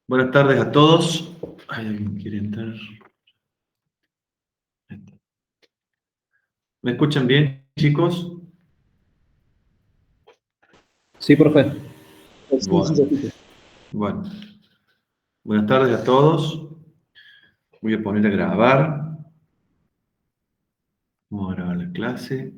Buenas tardes a todos. ¿Hay alguien que quiere entrar? ¿Me escuchan bien, chicos? Sí, profe. Sí, sí, Bueno, repite. bueno. Buenas tardes a todos. Voy a poner a grabar. Vamos a grabar la clase.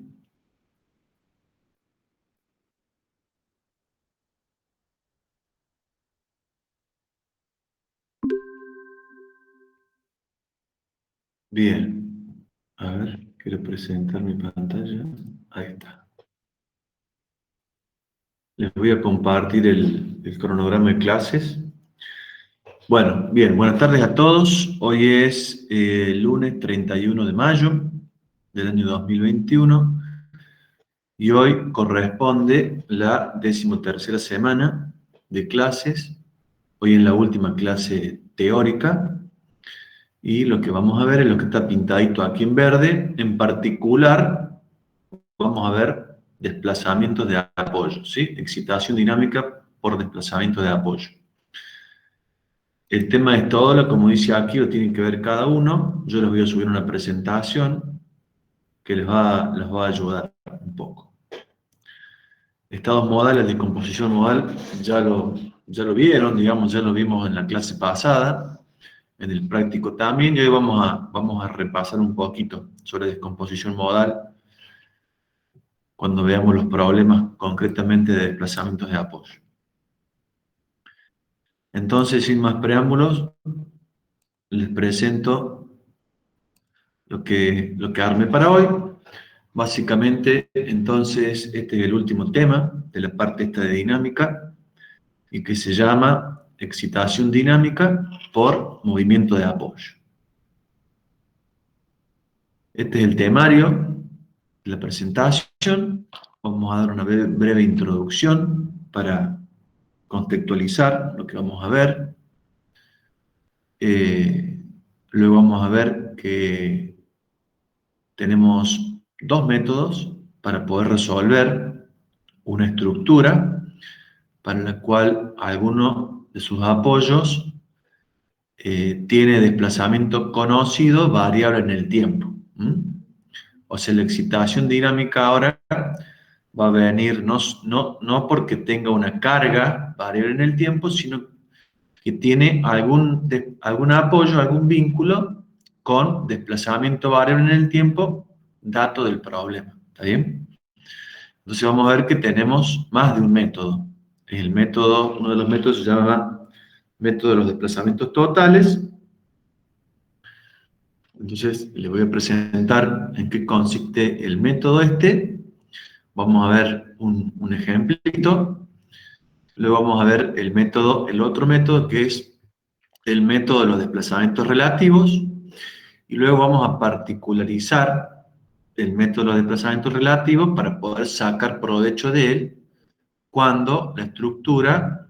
Bien. A ver, quiero presentar mi pantalla. Ahí está. Les voy a compartir el cronograma de clases. Bueno, bien. Buenas tardes a todos. Hoy es lunes 31 de mayo del año 2021. Y hoy corresponde la 13ª semana de clases. Hoy es la última clase teórica y lo que vamos a ver es lo que está pintadito aquí en verde. En particular, vamos a ver desplazamientos de apoyo, ¿sí? Excitación dinámica por desplazamiento de apoyo. El tema es todo, como dice aquí, lo tienen que ver cada uno. Yo les voy a subir una presentación que les va a ayudar un poco. Estados modales de composición modal ya lo vieron, digamos, ya lo vimos en la clase pasada, en el práctico también, y hoy vamos a repasar un poquito sobre descomposición modal cuando veamos los problemas concretamente de desplazamientos de apoyo. Entonces, sin más preámbulos, les presento lo que armé para hoy. Básicamente, entonces, este es el último tema de la parte esta de dinámica, y que se llama excitación dinámica por movimiento de apoyo. Este es el temario de la presentación. Vamos a dar una breve introducción para contextualizar lo que vamos a ver. Luego vamos a ver que tenemos dos métodos para poder resolver una estructura para la cual alguno de sus apoyos tiene desplazamiento conocido variable en el tiempo. O sea, la excitación dinámica ahora va a venir no porque tenga una carga variable en el tiempo, sino que tiene algún apoyo, algún vínculo con desplazamiento variable en el tiempo, dato del problema. ¿Está bien? Entonces vamos a ver que tenemos más de un método. Uno de los métodos se llama método de los desplazamientos totales. Entonces, les voy a presentar en qué consiste el método este. Vamos a ver un ejemplito. Luego vamos a ver el otro método que es el método de los desplazamientos relativos. Y luego vamos a particularizar el método de los desplazamientos relativos para poder sacar provecho de él cuando la estructura,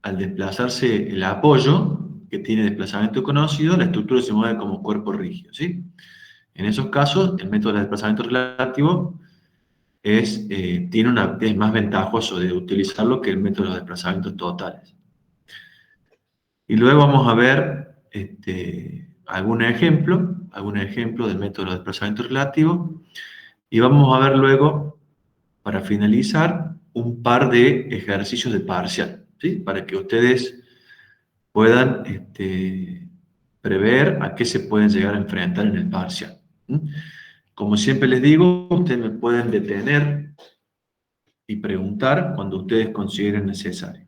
al desplazarse el apoyo, que tiene desplazamiento conocido, la estructura se mueve como cuerpo rígido, ¿sí? En esos casos, el método de desplazamiento relativo es más ventajoso de utilizarlo que el método de los desplazamientos totales. Y luego vamos a ver algún ejemplo del método de los desplazamientos relativos, y vamos a ver luego, para finalizar, un par de ejercicios de parcial, ¿sí? Para que ustedes puedan prever a qué se pueden llegar a enfrentar en el parcial. Como siempre les digo, ustedes me pueden detener y preguntar cuando ustedes consideren necesario.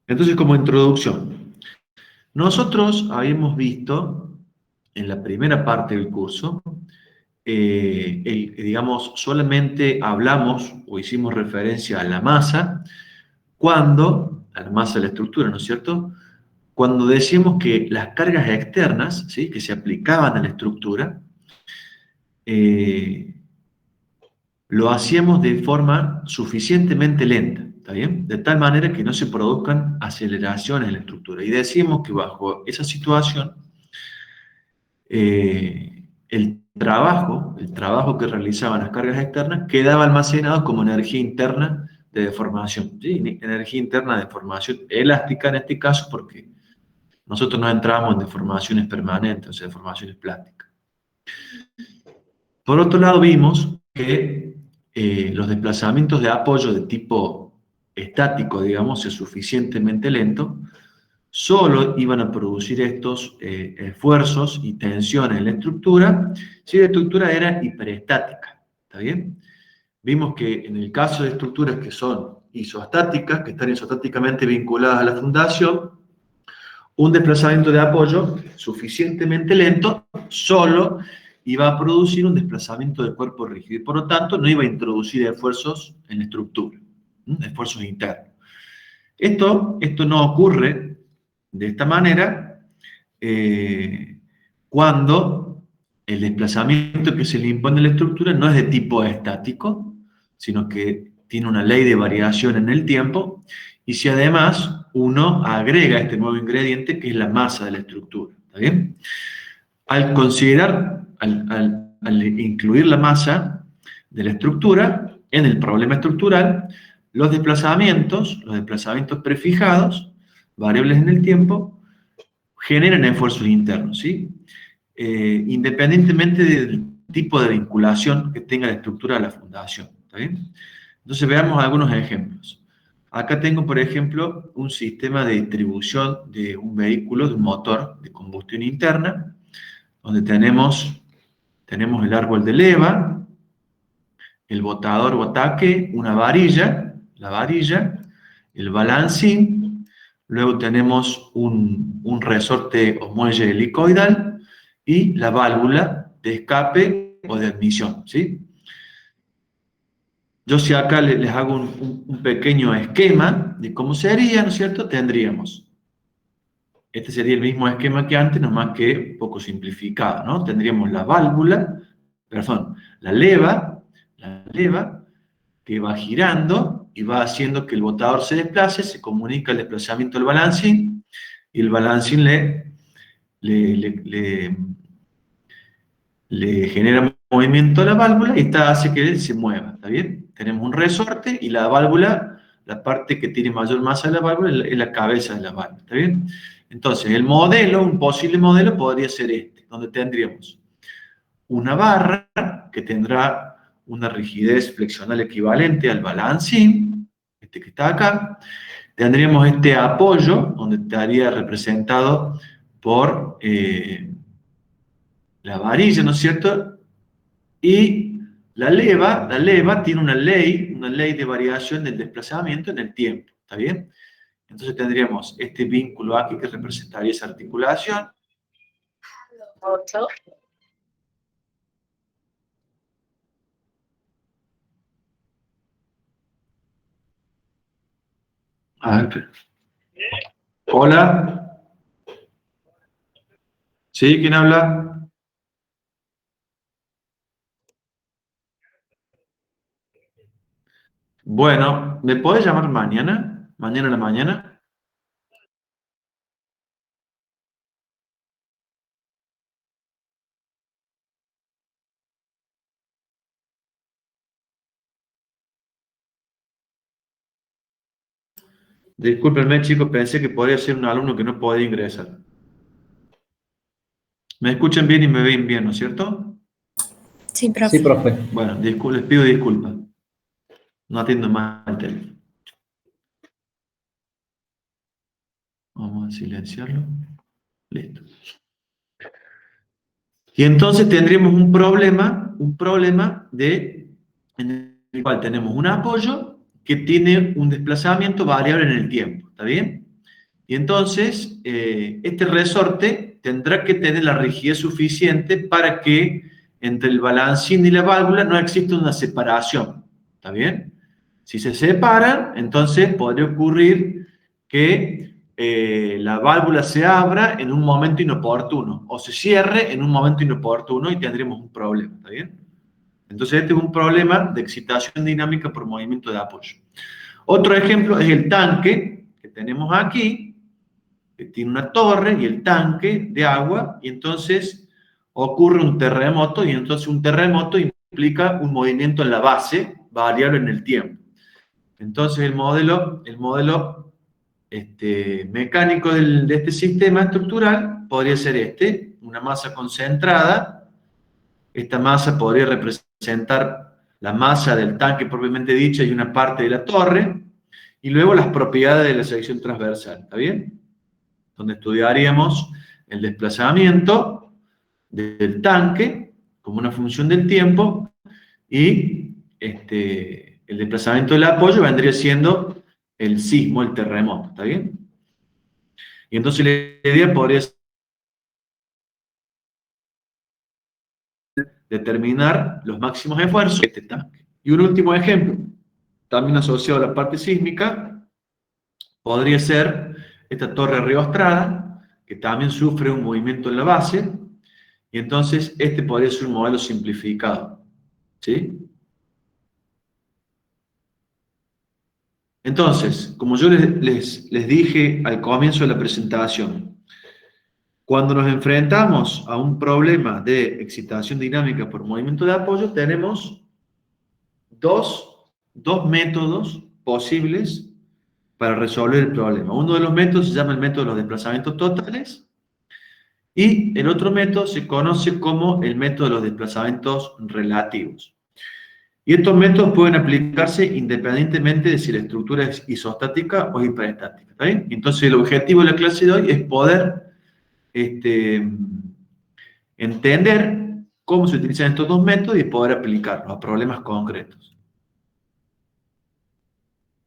Entonces, como introducción, nosotros habíamos visto en la primera parte del curso, digamos, solamente hablamos o hicimos referencia a la masa a la masa de la estructura, ¿no es cierto? Cuando decíamos que las cargas externas, ¿sí?, que se aplicaban a la estructura, eh, lo hacíamos de forma suficientemente lenta, ¿está bien? De tal manera que no se produzcan aceleraciones en la estructura. Y decíamos que bajo esa situación, el trabajo que realizaban las cargas externas quedaba almacenado como energía interna de deformación, ¿sí? Energía interna de deformación elástica en este caso, porque nosotros no entramos en deformaciones permanentes, o sea, deformaciones plásticas. Por otro lado, vimos que los desplazamientos de apoyo de tipo estático, digamos, o sea, suficientemente lento, solo iban a producir estos esfuerzos y tensiones en la estructura si la estructura era hiperestática. ¿Está bien? Vimos que en el caso de estructuras que son isoestáticas, que están isostáticamente vinculadas a la fundación, un desplazamiento de apoyo suficientemente lento solo iba a producir un desplazamiento de cuerpo rígido y por lo tanto no iba a introducir esfuerzos en la estructura, esfuerzos internos. Esto no ocurre de esta manera cuando el desplazamiento que se le impone a la estructura no es de tipo estático, sino que tiene una ley de variación en el tiempo, y si además uno agrega este nuevo ingrediente que es la masa de la estructura. ¿Está bien? Al considerar, al incluir la masa de la estructura en el problema estructural, los desplazamientos prefijados, variables en el tiempo, generan esfuerzos internos, ¿sí? Independientemente del tipo de vinculación que tenga la estructura a la fundación. ¿Está bien? Entonces veamos algunos ejemplos. Acá tengo, por ejemplo, un sistema de distribución de un vehículo, de un motor de combustión interna, donde tenemos el árbol de leva, el botador botaque, una varilla, la varilla, el balancín, luego tenemos un resorte o muelle helicoidal y la válvula de escape o de admisión, ¿sí? Yo si acá les hago un pequeño esquema de cómo sería, ¿no es cierto? Tendríamos, este sería el mismo esquema que antes, nomás que un poco simplificado, ¿no? Tendríamos la válvula, perdón, la leva que va girando y va haciendo que el botador se desplace, se comunica el desplazamiento del balancín, y el balancín le genera movimiento a la válvula y esta hace que se mueva, ¿está bien? Tenemos un resorte y la válvula, la parte que tiene mayor masa de la válvula es la cabeza de la válvula, ¿está bien? Entonces, el modelo, un posible modelo podría ser este, donde tendríamos una barra que tendrá una rigidez flexional equivalente al balancín, este que está acá. Tendríamos este apoyo, donde estaría representado por la varilla, ¿no es cierto? Y la leva tiene una ley de variación del desplazamiento en el tiempo, ¿está bien? Entonces tendríamos este vínculo aquí que representaría esa articulación. A ver. Hola. ¿Sí? ¿Quién habla? Bueno, ¿me podés llamar mañana? ¿Mañana a la mañana? Discúlpenme, chicos, pensé que podría ser un alumno que no podía ingresar. ¿Me escuchan bien y me ven bien, ¿no es cierto? Sí, profe. Sí, profe. Bueno, les pido disculpas. No atiendo más el teléfono. Vamos a silenciarlo. Listo. Y entonces tendríamos un problema en el cual tenemos un apoyo que tiene un desplazamiento variable en el tiempo, ¿está bien? Y entonces, este resorte tendrá que tener la rigidez suficiente para que entre el balancín y la válvula no exista una separación, ¿está bien? Si se separan, entonces podría ocurrir que la válvula se abra en un momento inoportuno o se cierre en un momento inoportuno y tendríamos un problema, ¿está bien? Entonces este es un problema de excitación dinámica por movimiento de apoyo. Otro ejemplo es el tanque que tenemos aquí, que tiene una torre y el tanque de agua, y entonces ocurre un terremoto, y entonces un terremoto implica un movimiento en la base variable en el tiempo. Entonces el modelo mecánico de este sistema estructural podría ser una masa concentrada. Esta masa podría representar la masa del tanque propiamente dicha y una parte de la torre, y luego las propiedades de la sección transversal, ¿está bien? Donde estudiaríamos el desplazamiento del tanque como una función del tiempo, y el desplazamiento del apoyo vendría siendo el sismo, el terremoto, ¿está bien? Y entonces la idea podría ser determinar los máximos esfuerzos de este tanque. Y un último ejemplo, también asociado a la parte sísmica, podría ser esta torre riostrada, que también sufre un movimiento en la base, y entonces podría ser un modelo simplificado, ¿sí? Entonces, como yo les dije al comienzo de la presentación, cuando nos enfrentamos a un problema de excitación dinámica por movimiento de apoyo, tenemos dos métodos posibles para resolver el problema. Uno de los métodos se llama el método de los desplazamientos totales, y el otro método se conoce como el método de los desplazamientos relativos. Y estos métodos pueden aplicarse independientemente de si la estructura es isostática o hiperestática, ¿está bien? Entonces el objetivo de la clase de hoy es poder entender cómo se utilizan estos dos métodos y poder aplicarlos a problemas concretos.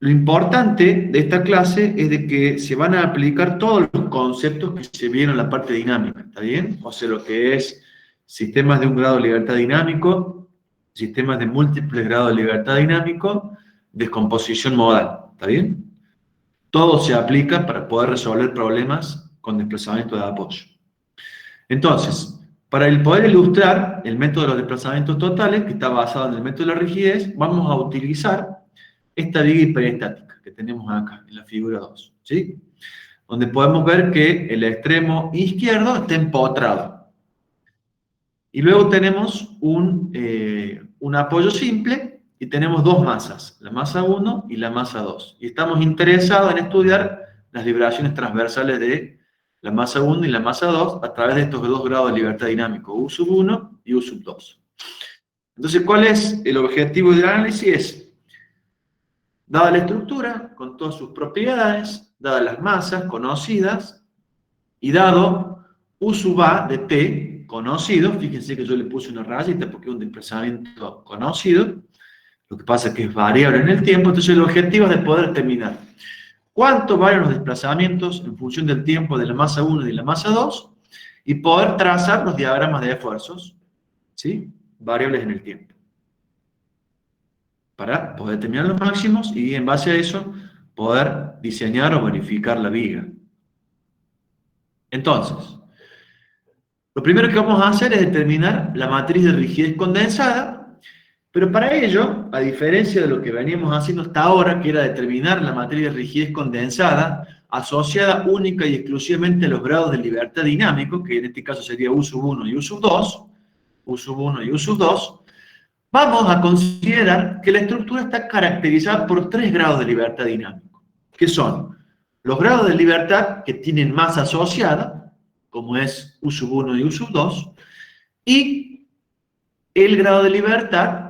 Lo importante de esta clase es de que se van a aplicar todos los conceptos que se vieron en la parte dinámica, ¿está bien? O sea, lo que es sistemas de un grado de libertad dinámico, sistemas de múltiples grados de libertad dinámico, descomposición modal, ¿está bien? Todo se aplica para poder resolver problemas con desplazamiento de apoyo. Entonces, para poder ilustrar el método de los desplazamientos totales, que está basado en el método de la rigidez, vamos a utilizar esta viga hiperestática que tenemos acá, en la figura 2, ¿sí? Donde podemos ver que el extremo izquierdo está empotrado. Y luego tenemos un apoyo simple, y tenemos dos masas, la masa 1 y la masa 2. Y estamos interesados en estudiar las vibraciones transversales de la masa 1 y la masa 2 a través de estos dos grados de libertad dinámico, U1 y U2. Entonces, ¿cuál es el objetivo del análisis? Dada la estructura, con todas sus propiedades, dadas las masas conocidas, y dado U sub A de T conocido, fíjense que yo le puse una rayita porque es un desplazamiento conocido, lo que pasa es que es variable en el tiempo. Entonces el objetivo es de poder determinar cuánto valen los desplazamientos en función del tiempo de la masa 1 y de la masa 2, y poder trazar los diagramas de esfuerzos, ¿sí? Variables en el tiempo, para poder determinar los máximos y en base a eso poder diseñar o verificar la viga. Entonces, lo primero que vamos a hacer es determinar la matriz de rigidez condensada, pero para ello, a diferencia de lo que veníamos haciendo hasta ahora, que era determinar la matriz de rigidez condensada asociada única y exclusivamente a los grados de libertad dinámico, que en este caso sería U1 y U2, U1 y U2, vamos a considerar que la estructura está caracterizada por 3 grados de libertad dinámico, que son los grados de libertad que tienen masa asociada, como es U1 y U2, y el grado de libertad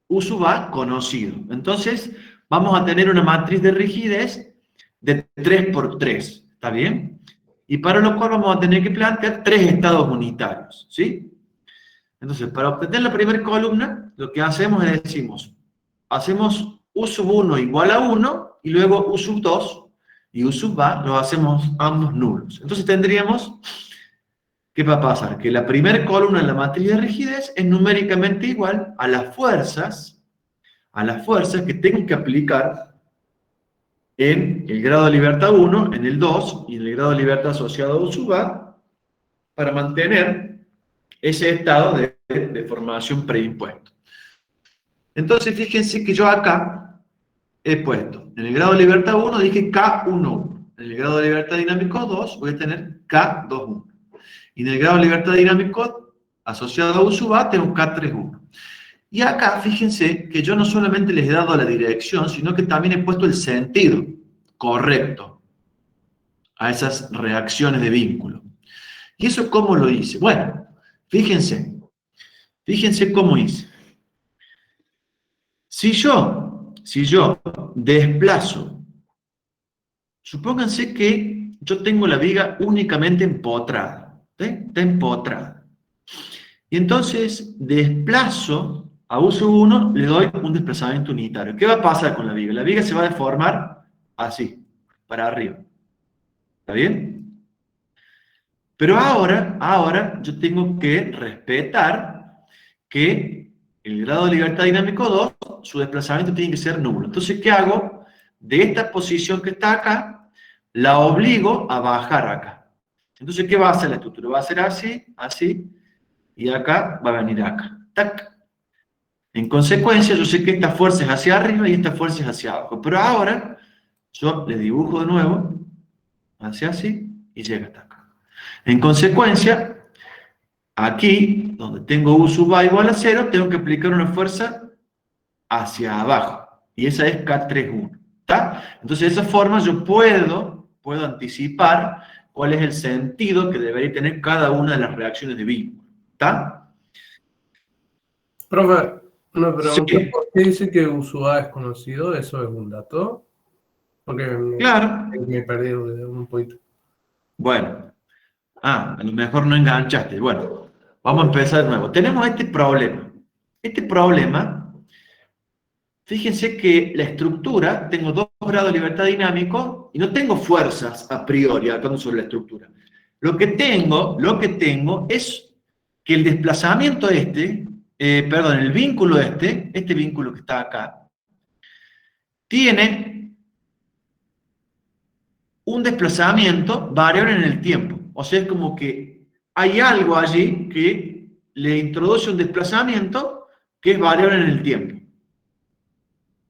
U(A) conocido. Entonces, vamos a tener una matriz de rigidez de 3 por 3, ¿está bien? Y para lo cual vamos a tener que plantear 3 estados unitarios, ¿sí? Entonces, para obtener la primera columna, lo que hacemos es hacemos U(1) igual a 1, y luego U(2) y U(A) los hacemos ambos nulos. Entonces tendríamos, ¿qué va a pasar? Que la primera columna en la matriz de rigidez es numéricamente igual a las fuerzas que tengo que aplicar en el grado de libertad 1, en el 2 y en el grado de libertad asociado a U(A) para mantener ese estado de formación preimpuesto. Entonces, fíjense que yo acá he puesto, en el grado de libertad 1 dije K11, en el grado de libertad dinámico 2 voy a tener K21, y en el grado de libertad dinámico asociado a U(A) tengo K31. Y acá, fíjense que yo no solamente les he dado la dirección, sino que también he puesto el sentido correcto a esas reacciones de vínculo. ¿Y eso cómo lo hice? Bueno, fíjense cómo hice. Si yo desplazo, supónganse que yo tengo la viga únicamente empotrada, ¿sí? Está empotrada. Y entonces desplazo a uso 1, le doy un desplazamiento unitario. ¿Qué va a pasar con la viga? La viga se va a deformar así, para arriba. ¿Está bien? Pero ahora yo tengo que respetar que el grado de libertad dinámico 2, su desplazamiento tiene que ser nulo. Entonces, ¿qué hago? De esta posición que está acá, la obligo a bajar acá. Entonces, ¿qué va a hacer la estructura? Va a ser así, así, y acá va a venir acá. ¡Tac! En consecuencia, yo sé que esta fuerza es hacia arriba y esta fuerza es hacia abajo. Pero ahora, yo le dibujo de nuevo, hacia así, y llega hasta acá. En consecuencia, aquí, donde tengo U sub A igual a 0, tengo que aplicar una fuerza hacia abajo. Y esa es K31. ¿Está? Entonces, de esa forma yo puedo anticipar cuál es el sentido que debería tener cada una de las reacciones de vínculo. ¿Está? Profe, una pregunta. Sí. ¿Por qué dice que U sub A es conocido? ¿Eso es un dato? Porque Claro. me perdí de un poquito. Bueno. A lo mejor no enganchaste. Bueno, vamos a empezar de nuevo. Tenemos este problema. Este problema, fíjense que la estructura, tengo 2 grados de libertad dinámico y no tengo fuerzas a priori hablando sobre la estructura. Lo que tengo es que el desplazamiento el vínculo este vínculo que está acá, tiene un desplazamiento variable en el tiempo. O sea, es como que hay algo allí que le introduce un desplazamiento que es variable en el tiempo.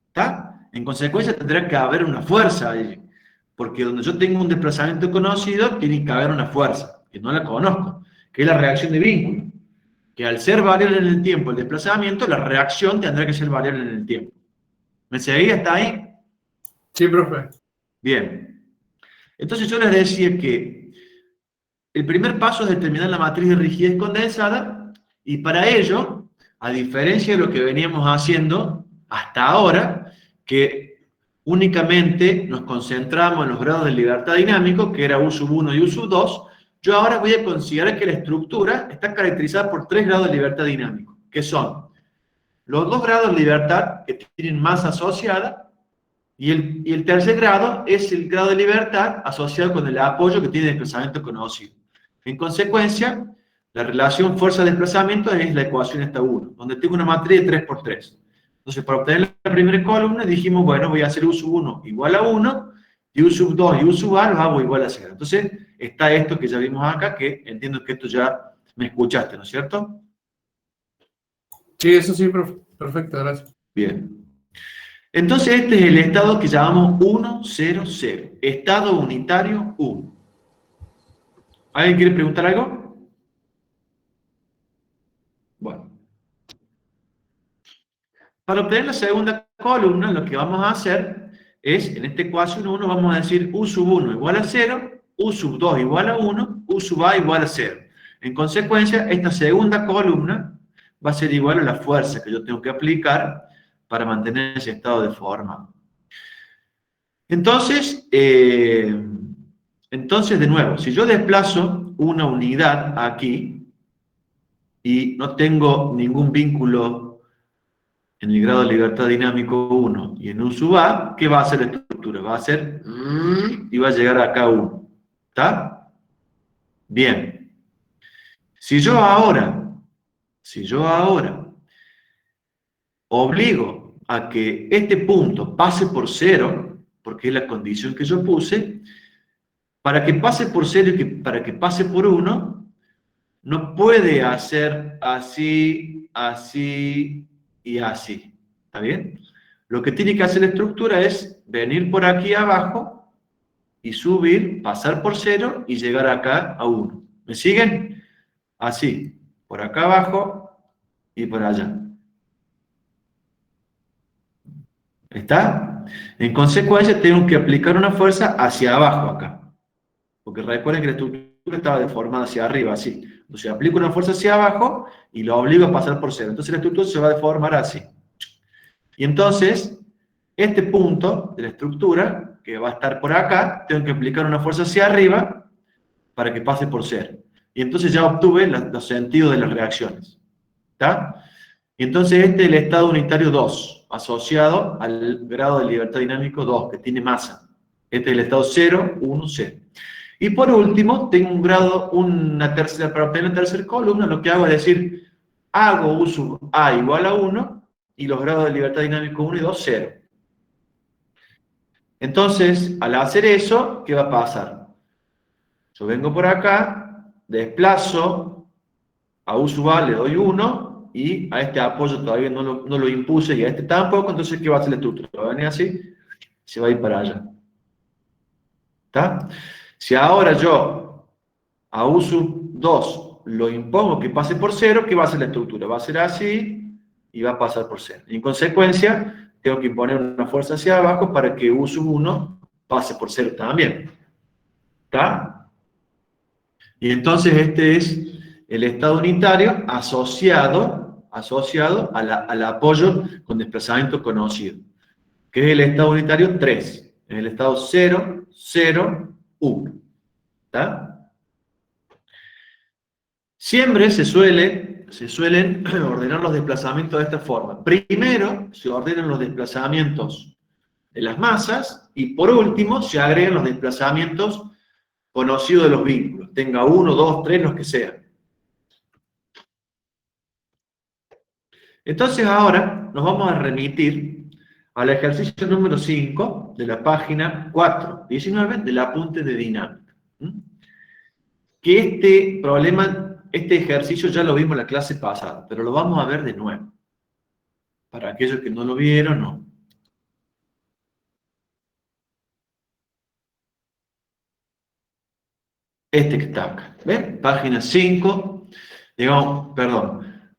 ¿Está? En consecuencia tendrá que haber una fuerza allí. Porque donde yo tengo un desplazamiento conocido, tiene que haber una fuerza, que no la conozco, que es la reacción de vínculo. Que al ser variable en el tiempo el desplazamiento, la reacción tendrá que ser variable en el tiempo. ¿Me seguís hasta ahí? Sí, profe. Bien. Entonces yo les decía que el primer paso es determinar la matriz de rigidez condensada y para ello, a diferencia de lo que veníamos haciendo hasta ahora, que únicamente nos concentramos en los grados de libertad dinámico, que era U sub 1 y U sub 2, yo ahora voy a considerar que la estructura está caracterizada por 3 grados de libertad dinámico, que son los 2 grados de libertad que tienen masa asociada, y el tercer grado es el grado de libertad asociado con el apoyo que tiene desplazamiento conocido. En consecuencia, la relación fuerza-desplazamiento es la ecuación esta 1, donde tengo una matriz de 3 por 3. Entonces, para obtener la primera columna, dijimos, bueno, voy a hacer U sub 1 igual a 1, y U sub 2 y U sub A los hago igual a 0. Entonces, está esto que ya vimos acá, que entiendo que esto ya me escuchaste, ¿no es cierto? Sí, eso sí, profe. Perfecto, gracias. Bien. Entonces este es el estado que llamamos 1, 0, 0. Estado unitario 1. ¿Alguien quiere preguntar algo? Bueno. Para obtener la segunda columna, lo que vamos a hacer es, en esta ecuación 1, vamos a decir U sub 1 igual a 0, U sub 2 igual a 1, U sub A igual a 0. En consecuencia, esta segunda columna va a ser igual a la fuerza que yo tengo que aplicar para mantener ese estado deformado. Entonces, de nuevo, si yo desplazo una unidad aquí y no tengo ningún vínculo en el grado de libertad dinámico 1 y en U sub A, ¿qué va a hacer la estructura? Va a hacer y va a llegar acá a 1. ¿Está? Bien. Si yo ahora obligo a que este punto pase por 0, porque es la condición que yo puse, para que pase por 0 y para que pase por 1, no puede hacer así, así y así. ¿Está bien? Lo que tiene que hacer la estructura es venir por aquí abajo y subir, pasar por 0 y llegar acá a 1. ¿Me siguen? Así, por acá abajo y por allá. ¿Está? En consecuencia, tengo que aplicar una fuerza hacia abajo acá. Porque recuerden que la estructura estaba deformada hacia arriba, así. Entonces aplico una fuerza hacia abajo y lo obligo a pasar por cero. Entonces la estructura se va a deformar así. Y entonces, este punto de la estructura, que va a estar por acá, tengo que aplicar una fuerza hacia arriba para que pase por cero. Y entonces ya obtuve los sentidos de las reacciones. ¿Está? Y entonces este es el estado unitario 2, asociado al grado de libertad dinámico 2, que tiene masa. Este es el estado 0, 1, 0. Y por último, tengo un grado, para obtener la tercera columna, lo que hago es decir, hago U sub A igual a 1, y los grados de libertad dinámico 1 y 2, 0. Entonces, al hacer eso, ¿qué va a pasar? Yo vengo por acá, desplazo, a U sub A le doy 1, y a este apoyo todavía no lo impuse, y a este tampoco, entonces, ¿qué va a hacer la estructura? Va a venir así, se va a ir para allá. ¿Está? Si ahora yo a U sub 2 lo impongo que pase por 0, ¿qué va a hacer la estructura? Va a ser así y va a pasar por 0. Y en consecuencia, tengo que imponer una fuerza hacia abajo para que U sub 1 pase por 0 también. ¿Está? Y entonces este es el estado unitario asociado al apoyo con desplazamiento conocido, que es el estado unitario 3, es el estado 0, 0, 1. ¿Está? Siempre se suelen ordenar los desplazamientos de esta forma. Primero se ordenan los desplazamientos de las masas y por último se agregan los desplazamientos conocidos de los vínculos. Tenga 1, 2, 3, los que sean. Entonces ahora nos vamos a remitir al ejercicio número 5 de la página 419 del apunte de dinámica. Que este ejercicio ya lo vimos en la clase pasada, pero lo vamos a ver de nuevo. Para aquellos que no lo vieron, no. Este que está acá. ¿Ven? Página 5,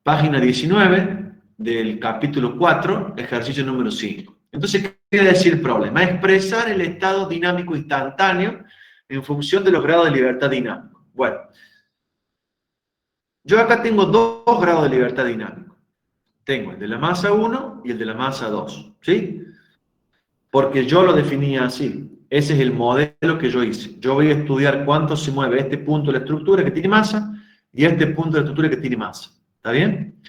página 19 del capítulo 4, ejercicio número 5. Entonces, ¿qué quiere decir el problema? Expresar el estado dinámico instantáneo en función de los grados de libertad dinámica. Bueno, yo acá tengo dos grados de libertad dinámica. Tengo el de la masa 1 y el de la masa 2, ¿sí? Porque yo lo definía así. Ese es el modelo que yo hice. Yo voy a estudiar cuánto se mueve este punto de la estructura que tiene masa y este punto de la estructura que tiene masa. ¿Está bien?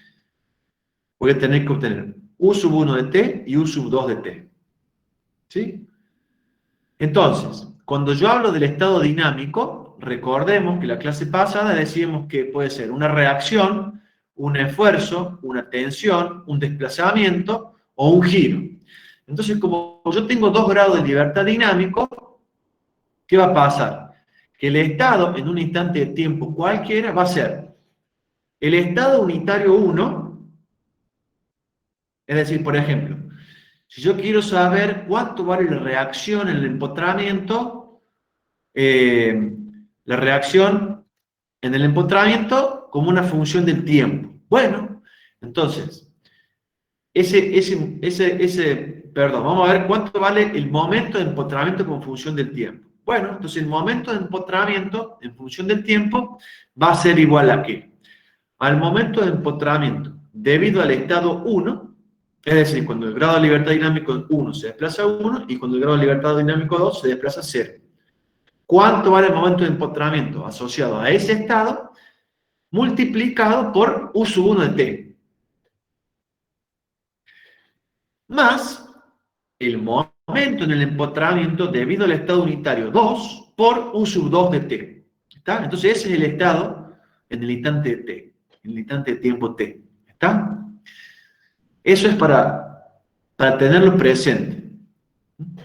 Voy a tener que obtener U sub 1 de T y U sub 2 de T. ¿Sí? Entonces, cuando yo hablo del estado dinámico, recordemos que la clase pasada decíamos que puede ser una reacción, un esfuerzo, una tensión, un desplazamiento o un giro. Entonces, como yo tengo dos grados de libertad dinámico, ¿qué va a pasar? Que el estado en un instante de tiempo cualquiera va a ser el estado unitario 1, es decir, por ejemplo, si yo quiero saber cuánto vale la reacción en el empotramiento, la reacción en el empotramiento como una función del tiempo. Bueno, entonces, vamos a ver cuánto vale el momento de empotramiento con función del tiempo. Bueno, entonces el momento de empotramiento en función del tiempo va a ser igual a ¿qué? Al momento de empotramiento debido al estado 1, es decir, cuando el grado de libertad dinámico 1 se desplaza a 1 y cuando el grado de libertad dinámico 2 se desplaza a 0. ¿Cuánto vale el momento de empotramiento asociado a ese estado multiplicado por U sub 1 de T? Más el momento en el empotramiento debido al estado unitario 2 por U sub 2 de T. ¿Está? Entonces ese es el estado en el instante de T, en el instante de tiempo T. ¿Está? Eso es para tenerlo presente.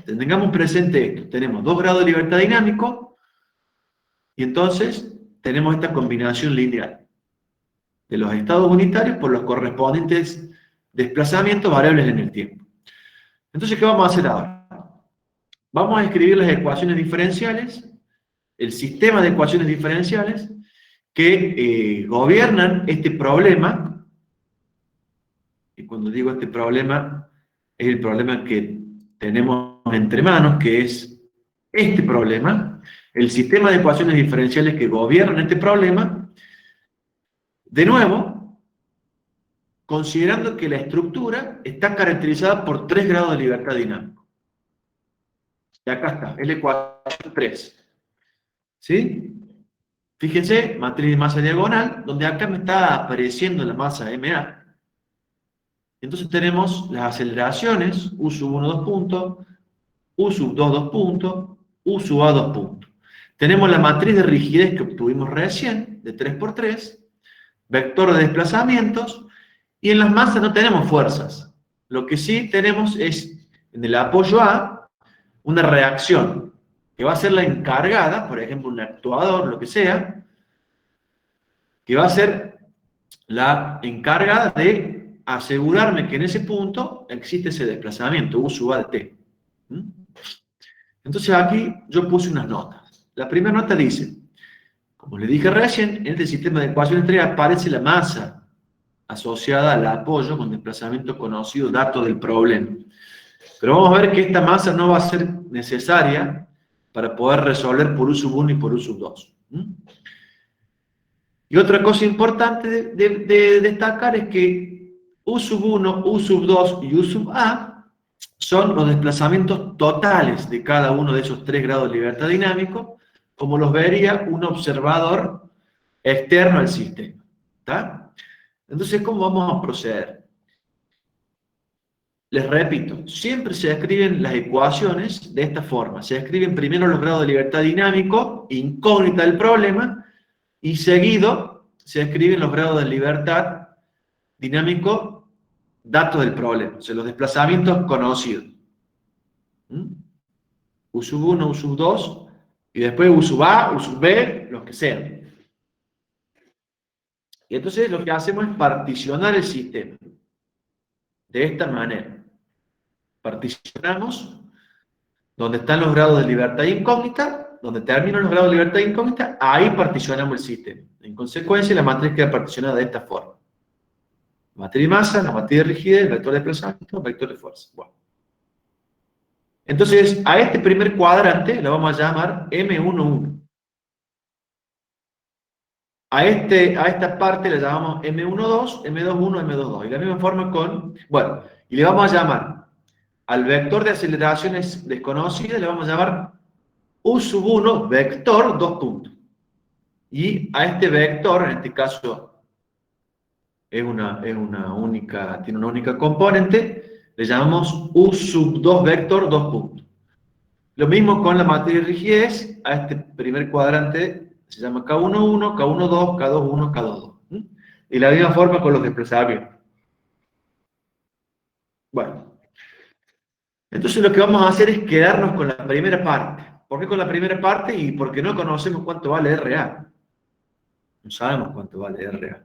Tengamos presente esto. Tenemos 2 grados de libertad dinámico y entonces tenemos esta combinación lineal de los estados unitarios por los correspondientes desplazamientos variables en el tiempo. Entonces, ¿qué vamos a hacer ahora? Vamos a escribir las ecuaciones diferenciales, el sistema de ecuaciones diferenciales que gobiernan este problema. Y cuando digo este problema, es el problema que tenemos entre manos, que es este problema, el sistema de ecuaciones diferenciales que gobiernan este problema, de nuevo, considerando que la estructura está caracterizada por 3 grados de libertad dinámica. Y acá está, es la ecuación 3. ¿Sí? Fíjense, matriz de masa diagonal, donde acá me está apareciendo la masa MA. Entonces tenemos las aceleraciones, U sub 1, 2 puntos, U sub 2, 2 puntos, U sub A, 2 puntos. Tenemos la matriz de rigidez que obtuvimos recién, de 3×3, vector de desplazamientos, y en las masas no tenemos fuerzas. Lo que sí tenemos es, en el apoyo A, una reacción, que va a ser la encargada, por ejemplo, un actuador, lo que sea, que va a ser la encargada de asegurarme que en ese punto existe ese desplazamiento, U sub A de T. Entonces aquí yo puse unas notas. La primera nota dice, como le dije recién, en este sistema de ecuaciones 3 aparece la masa asociada al apoyo con desplazamiento conocido, dato del problema. Pero vamos a ver que esta masa no va a ser necesaria para poder resolver por U sub 1 y por U sub 2. Y otra cosa importante de destacar es que U sub 1, U sub 2 y U sub A son los desplazamientos totales de cada uno de esos 3 grados de libertad dinámico, como los vería un observador externo al sistema. ¿Está? Entonces, ¿cómo vamos a proceder? Les repito, siempre se escriben las ecuaciones de esta forma. Se escriben primero los grados de libertad dinámico, incógnita del problema, y seguido se escriben los grados de libertad dinámico, datos del problema, o sea, los desplazamientos conocidos. U sub 1, U sub 2, y después U sub A, U sub B, los que sean. Y entonces lo que hacemos es particionar el sistema. De esta manera. Particionamos donde están los grados de libertad incógnita, donde terminan los grados de libertad incógnita, ahí particionamos el sistema. En consecuencia, la matriz queda particionada de esta forma. Matriz de masa, la matriz de rigidez, el vector de desplazamiento, el vector de fuerza. Bueno. Entonces, a este primer cuadrante lo vamos a llamar M11. A esta parte le llamamos M12, M21, M22. Y de la misma forma con, bueno, y le vamos a llamar al vector de aceleraciones desconocidas, le vamos a llamar U sub 1, vector, 2 puntos. Y a este vector, en este caso, tiene una única componente, le llamamos U sub 2, vector, 2 puntos. Lo mismo con la matriz de rigidez, a este primer cuadrante se llama K11, K12, K21, K22. Y la misma forma con los desplazamientos. Bueno. Entonces lo que vamos a hacer es quedarnos con la primera parte. ¿Por qué con la primera parte? Y porque no conocemos cuánto vale RA. No sabemos cuánto vale RA.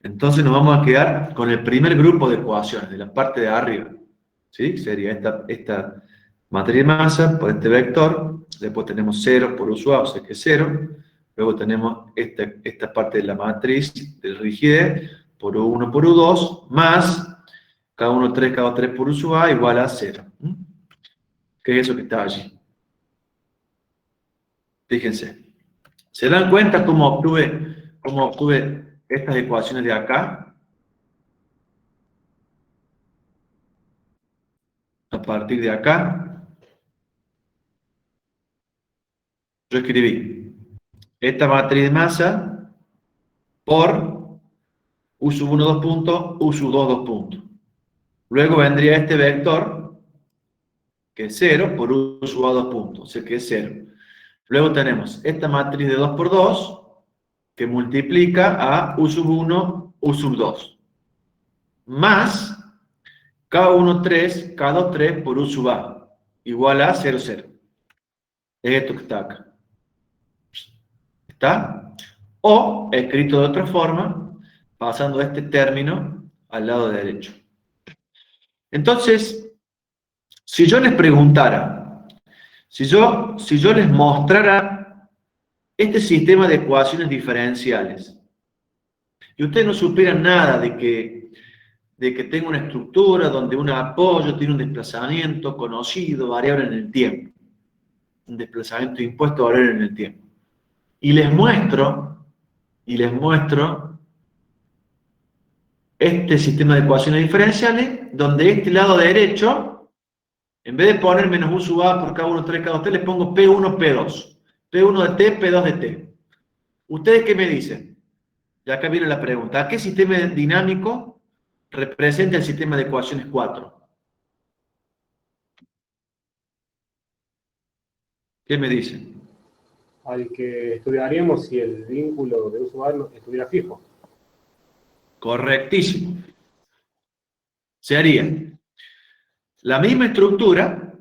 Entonces nos vamos a quedar con el primer grupo de ecuaciones, de la parte de arriba. ¿Sí? Sería esta matriz de masa por este vector. Después tenemos 0 por U sub A, o sea que es 0. Luego tenemos esta parte de la matriz de rigidez por U1 por U2 más K13, K3 por U sub A igual a 0. ¿Qué es eso que está allí? Fíjense. ¿Se dan cuenta cómo obtuve estas ecuaciones de acá? A partir de acá, yo escribí esta matriz de masa por U sub 1, 2 puntos, U sub 2, 2 puntos. Luego vendría este vector, que es 0, por U sub A, 2 puntos, o sea que es 0. Luego tenemos esta matriz de 2 por 2, que multiplica a U sub 1, U sub 2, más K13, K23 por U sub A, igual a 0, 0. Es esto que está acá. ¿Está? O, escrito de otra forma, pasando este término al lado derecho. Entonces, si yo les preguntara, si yo les mostrara este sistema de ecuaciones diferenciales, y ustedes no supieran nada de de que tengo una estructura donde un apoyo tiene un desplazamiento conocido, variable en el tiempo. Un desplazamiento impuesto variable en el tiempo. Y les muestro este sistema de ecuaciones diferenciales, donde este lado derecho, en vez de poner menos u sub a por K1, 3, K2, les pongo P1, P2. P1 de T, P2 de T. ¿Ustedes qué me dicen? Y acá viene la pregunta. ¿A qué sistema dinámico representa el sistema de ecuaciones 4? ¿Qué me dicen? Al que estudiaríamos si el vínculo de uso no estuviera fijo. Correctísimo. Sería la misma estructura,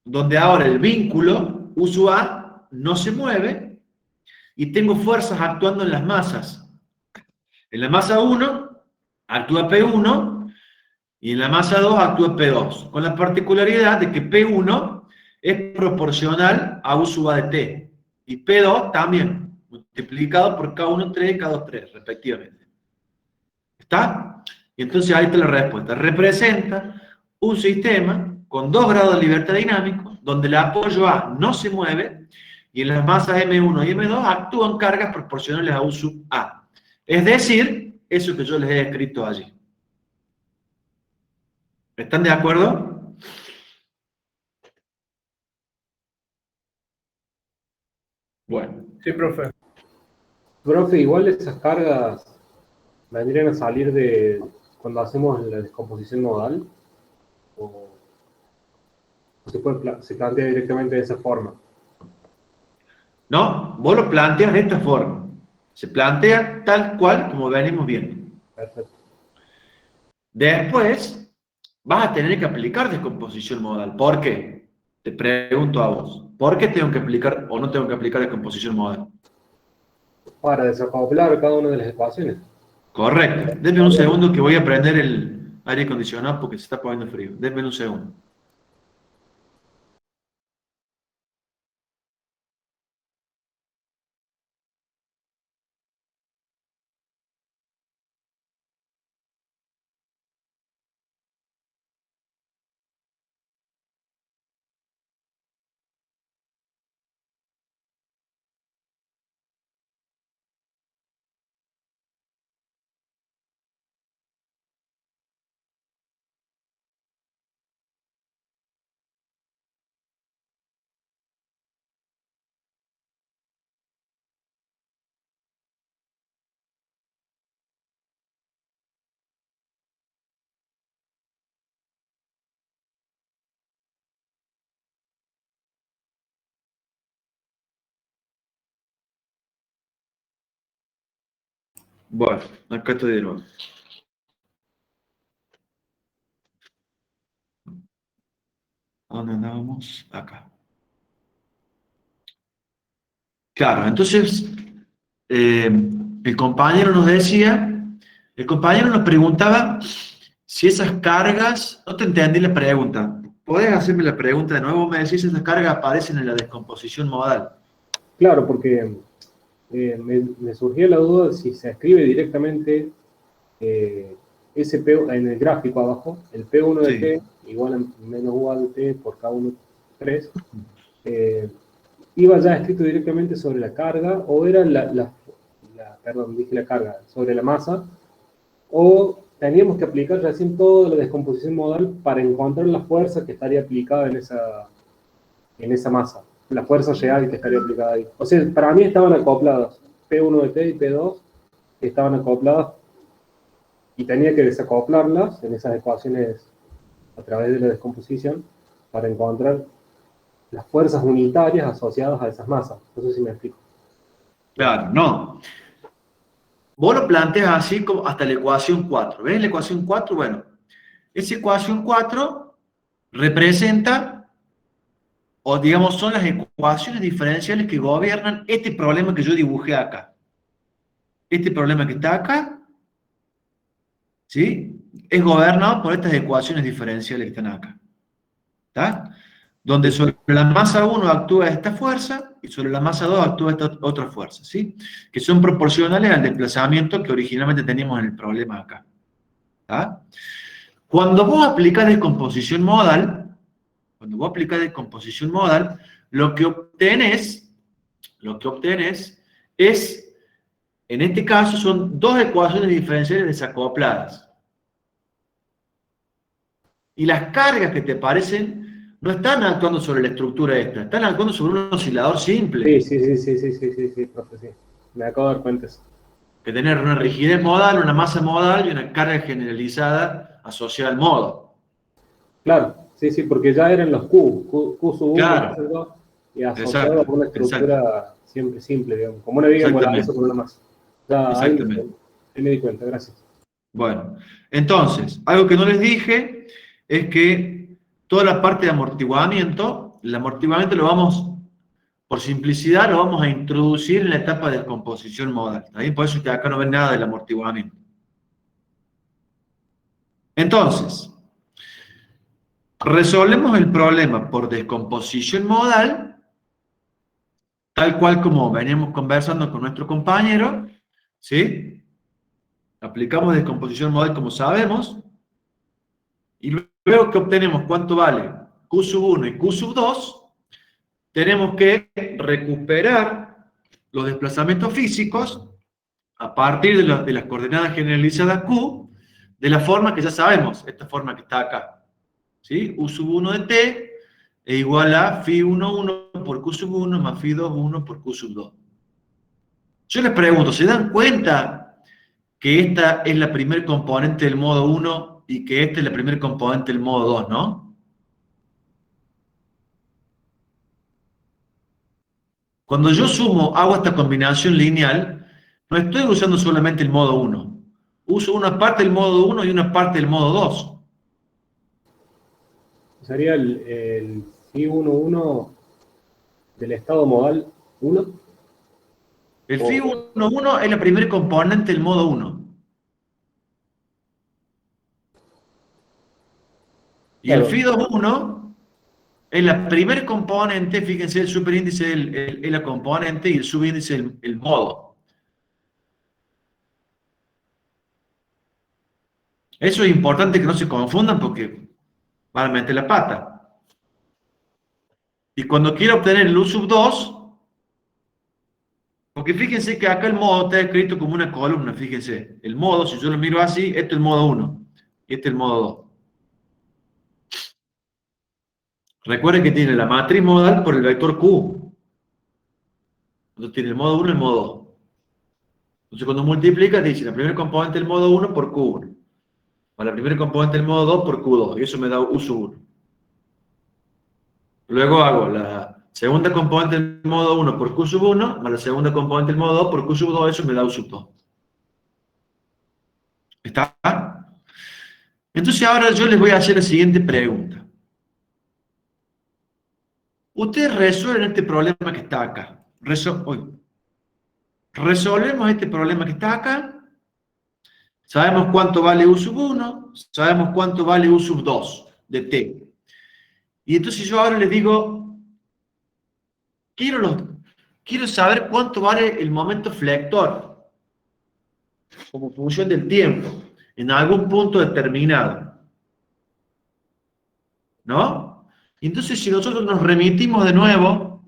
donde ahora el vínculo U sub A no se mueve y tengo fuerzas actuando en las masas. En la masa 1 actúa P1 y en la masa 2 actúa P2, con la particularidad de que P1 es proporcional a U sub A de T y P2 también, multiplicado por K1, 3 y K2, 3, respectivamente. ¿Está? Y entonces ahí está la respuesta. Representa un sistema con 2 grados de libertad dinámico, donde el apoyo A no se mueve y en las masas M1 y M2 actúan cargas proporcionales a U sub A. Es decir, eso que yo les he escrito allí. ¿Están de acuerdo? Bueno. Sí, profe. Profe, igual esas cargas vendrían a salir de cuando hacemos la descomposición modal, o se plantea directamente de esa forma. No, vos lo planteas de esta forma. Se plantea tal cual como venimos viendo. Perfecto. Después vas a tener que aplicar descomposición modal. ¿Por qué? Te pregunto a vos. ¿Por qué tengo que aplicar o no tengo que aplicar descomposición modal? Para desacoplar cada una de las ecuaciones. Correcto. Denme un segundo que voy a prender el aire acondicionado porque se está poniendo frío. Denme un segundo. Bueno, acá estoy de nuevo. ¿A dónde andábamos? Acá. Claro, entonces el compañero nos preguntaba si esas cargas, no te entendí la pregunta. ¿Podés hacerme la pregunta de nuevo? Me decís si esas cargas aparecen en la descomposición modal. Claro, porque me surgió la duda de si se escribe directamente ese P en el gráfico abajo, el P1 de Sí. T igual a menos U A de T por K1, 3, iba ya escrito directamente sobre la carga, o era perdón, dije la carga, sobre la masa, o teníamos que aplicar recién toda la descomposición modal para encontrar la fuerza que estaría aplicada en esa masa, la fuerza real que estaría aplicada ahí. O sea, para mí estaban acopladas, P1 de T y P2 estaban acopladas y tenía que desacoplarlas en esas ecuaciones a través de la descomposición para encontrar las fuerzas unitarias asociadas a esas masas. No sé si me explico. Claro, no. Vos lo planteas así como hasta la ecuación 4. ¿Ves la ecuación 4? Bueno, esa ecuación 4 representa, o digamos, son las ecuaciones diferenciales que gobiernan este problema que yo dibujé acá. Este problema que está acá, ¿sí? Es gobernado por estas ecuaciones diferenciales que están acá. ¿Está? Donde sobre la masa 1 actúa esta fuerza y sobre la masa 2 actúa esta otra fuerza, ¿sí? Que son proporcionales al desplazamiento que originalmente teníamos en el problema acá. ¿tá? Cuando vos aplicas descomposición modal, lo que obtenés es, en este caso, son dos ecuaciones diferenciales desacopladas. Y las cargas que te aparecen no están actuando sobre la estructura esta, están actuando sobre un oscilador simple, Sí, profe, sí. Me acabo de dar cuenta eso. que tiene una rigidez modal, una masa modal y una carga generalizada asociada al modo. Claro, sí, porque ya eran los Q sub 1, Claro, Q sub 2, y asociado exacto, a una estructura siempre simple, digamos, como una viga en exactamente, voladero con una masa. Ya, exactamente. ahí me di cuenta, gracias. Bueno, entonces, algo que no les dije es que toda la parte de amortiguamiento, el amortiguamiento lo vamos, por simplicidad, lo vamos a introducir en la etapa de descomposición modal. ¿Está bien? Por eso es que acá no ven nada del amortiguamiento. Entonces, resolvemos el problema por descomposición modal, tal cual como veníamos conversando con nuestro compañero, ¿sí? Aplicamos descomposición modal como sabemos, y luego que obtenemos cuánto vale Q sub 1 y Q sub 2, tenemos que recuperar los desplazamientos físicos a partir de las coordenadas generalizadas Q, de la forma que ya sabemos, esta forma que está acá. ¿Sí? U sub 1 de T es igual a phi 1 por Q sub 1 más phi 2 1 por Q sub 2. Yo les pregunto, ¿se dan cuenta que esta es la primer componente del modo 1 y que esta es la primer componente del modo 2, ¿no? Cuando yo sumo, hago esta combinación lineal, no estoy usando solamente el modo 1. Uso una parte del modo 1 y una parte del modo 2. Sería el phi 1 del estado modal 1. El phi 1 es la primer componente del modo 1. Y el Claro, phi 2 es la primer componente, fíjense, el superíndice es la componente y el subíndice el modo. Eso es importante que no se confundan porque van a meter la pata. Y cuando quiero obtener el U sub 2, porque fíjense que acá el modo está escrito como una columna, fíjense. El modo, si yo lo miro así, este es el modo 1 y este es el modo 2. Recuerden que tiene la matriz modal por el vector Q. Entonces tiene el modo 1 y el modo 2. Entonces cuando multiplica, dice la primera componente del modo 1 por Q1. O la primera componente del modo 2 por Q2. Y eso me da U sub 1. Luego hago la segunda componente del modo 1 por Q sub 1, más la segunda componente del modo 2 por Q sub 2. Eso me da U sub 2. ¿Está? Entonces ahora yo les voy a hacer la siguiente pregunta. Ustedes resuelven este problema que está acá. Resolvemos este problema que está acá. Sabemos cuánto vale U sub 1, sabemos cuánto vale U sub 2 de T. Y entonces yo ahora les digo, quiero saber cuánto vale el momento flector como función del tiempo en algún punto determinado. ¿No? Y entonces si nosotros nos remitimos de nuevo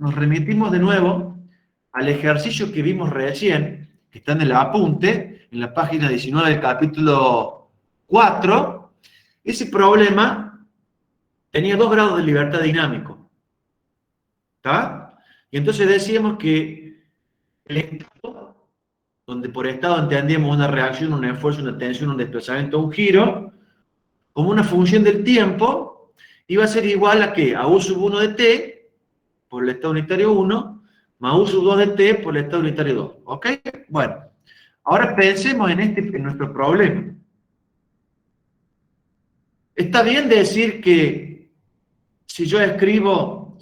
al ejercicio que vimos recién, que está en el apunte, en la página 19 del capítulo 4, ese problema tenía 2 grados de libertad dinámico. ¿Está? Y entonces decíamos que el estado, donde por estado entendíamos una reacción, un esfuerzo, una tensión, un desplazamiento, un giro, como una función del tiempo, iba a ser igual a ¿qué? A U sub 1 de t por el estado unitario 1, más U sub 2 de t por el estado unitario 2. ¿Ok? Bueno, ahora pensemos en nuestro problema. Está bien decir que si yo escribo